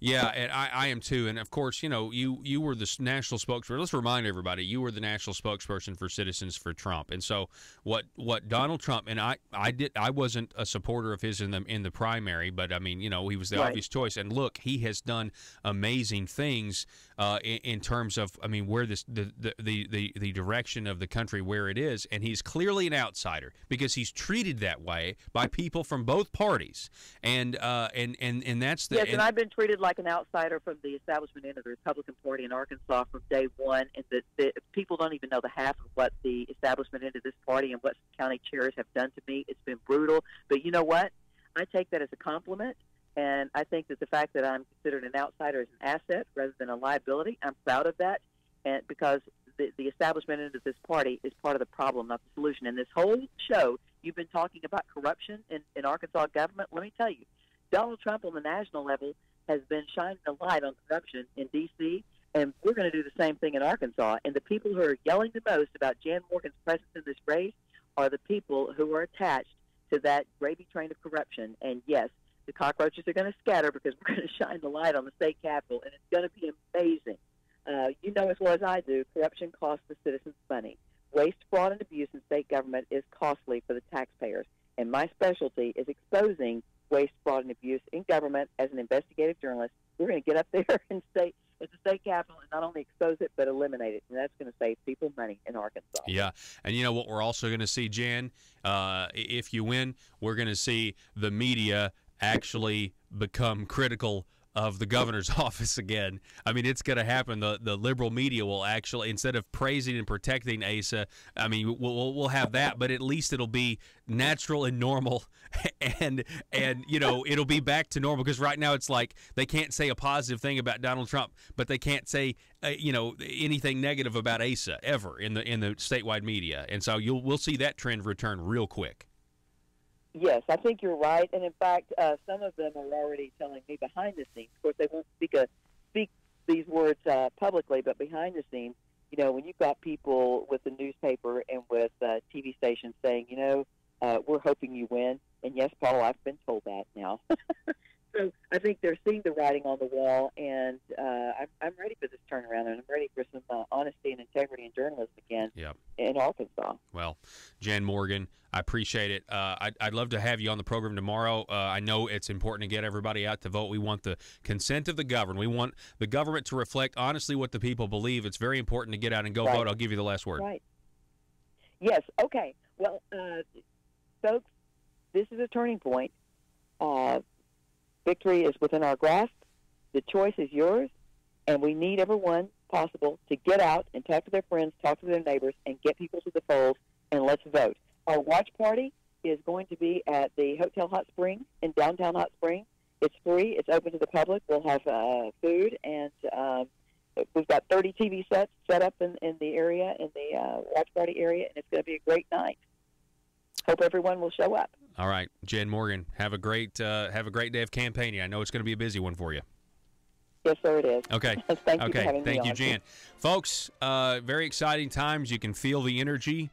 Yeah, and I am too. And of course, you were the national spokesperson. Let's remind everybody, you were the national spokesperson for Citizens for Trump. And so what Donald Trump, and I wasn't a supporter of his in the primary, but he was the obvious choice. And look, he has done amazing things in terms of where the direction of the country where it is, and he's clearly an outsider because he's treated that way by people from both parties. And that's the and I've been treated like an outsider from the establishment end of the Republican Party in Arkansas from day one, and the people don't even know the half of what the establishment end of this party and what county chairs have done to me. It's been brutal, but you know what? I take that as a compliment, and I think that the fact that I'm considered an outsider is an asset rather than a liability. I'm proud of that, and because the establishment end of this party is part of the problem, not the solution. And this whole show, you've been talking about corruption in Arkansas government. Let me tell you, Donald Trump on the national level has been shining a light on corruption in D.C., and we're going to do the same thing in Arkansas. And the people who are yelling the most about Jan Morgan's presence in this race are the people who are attached to that gravy train of corruption. And, yes, the cockroaches are going to scatter because we're going to shine the light on the state capitol, and it's going to be amazing. You know as well as I do, corruption costs the citizens money. Waste, fraud, and abuse in state government is costly for the taxpayers, and my specialty is exposing waste, fraud, and abuse in government as an investigative journalist. We're going to get up there and state at the state capitol and not only expose it but eliminate it, and that's going to save people money in Arkansas. Yeah, and you know what we're also going to see, Jan? If you win, we're going to see the media actually become critical of the governor's office again. I mean, it's going to happen. The liberal media will actually, instead of praising and protecting Asa, I mean, we'll have that, but at least it'll be natural and normal, and you know, it'll be back to normal, because right now it's like they can't say a positive thing about Donald Trump, but they can't say you know, anything negative about Asa ever in the statewide media, and so we'll see that trend return real quick. Yes, I think you're right. And in fact, some of them are already telling me behind the scenes. Of course, they won't speak these words publicly, but behind the scenes, you know, when you've got people with the newspaper and with TV stations saying, you know, we're hoping you win. And yes, Paul, I've been told that now. So I think they're seeing the writing on the wall, and I'm ready for this turnaround, and I'm ready for some honesty and integrity in journalism again in Arkansas. Well, Jan Morgan, I appreciate it. I'd love to have you on the program tomorrow. I know it's important to get everybody out to vote. We want the consent of the governed. We want the government to reflect honestly what the people believe. It's very important to get out and go vote. I'll give you the last word. Right. Yes. Okay. Well, folks, this is a turning point. Victory is within our grasp. The choice is yours, and we need everyone possible to get out and talk to their friends, talk to their neighbors, and get people to the polls, and let's vote. Our watch party is going to be at the Hotel Hot Springs in downtown Hot Springs. It's free. It's open to the public. We'll have food, and we've got 30 TV sets set up in the area, in the watch party area, and it's going to be a great night. Hope everyone will show up. All right, Jan Morgan, have a great day of campaigning. I know it's going to be a busy one for you. Yes, sir, it is. Okay. Thank you for having me Thank you, on. Jan. Folks, very exciting times. You can feel the energy.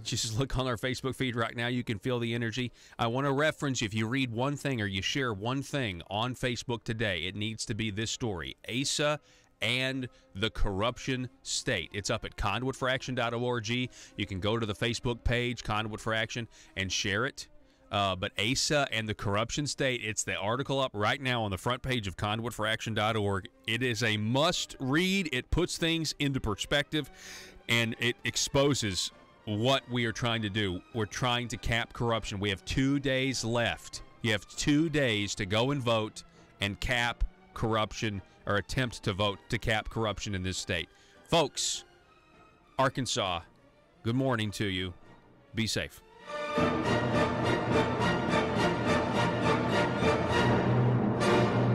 Just look on our Facebook feed right now. You can feel the energy. I want to reference, if you read one thing or you share one thing on Facebook today, it needs to be this story: Asa and the corruption state. It's up at conduitforaction.org. You can go to the Facebook page, Conduit for Action, and share it. But Asa and the corruption state, it's the article up right now on the front page of conduitforaction.org. It is a must-read. It puts things into perspective, and it exposes what we are trying to do. We're trying to cap corruption. We have 2 days left. You have 2 days to go and vote and cap corruption, or attempt to vote to cap corruption in this state. Folks, Arkansas, good morning to you. Be safe.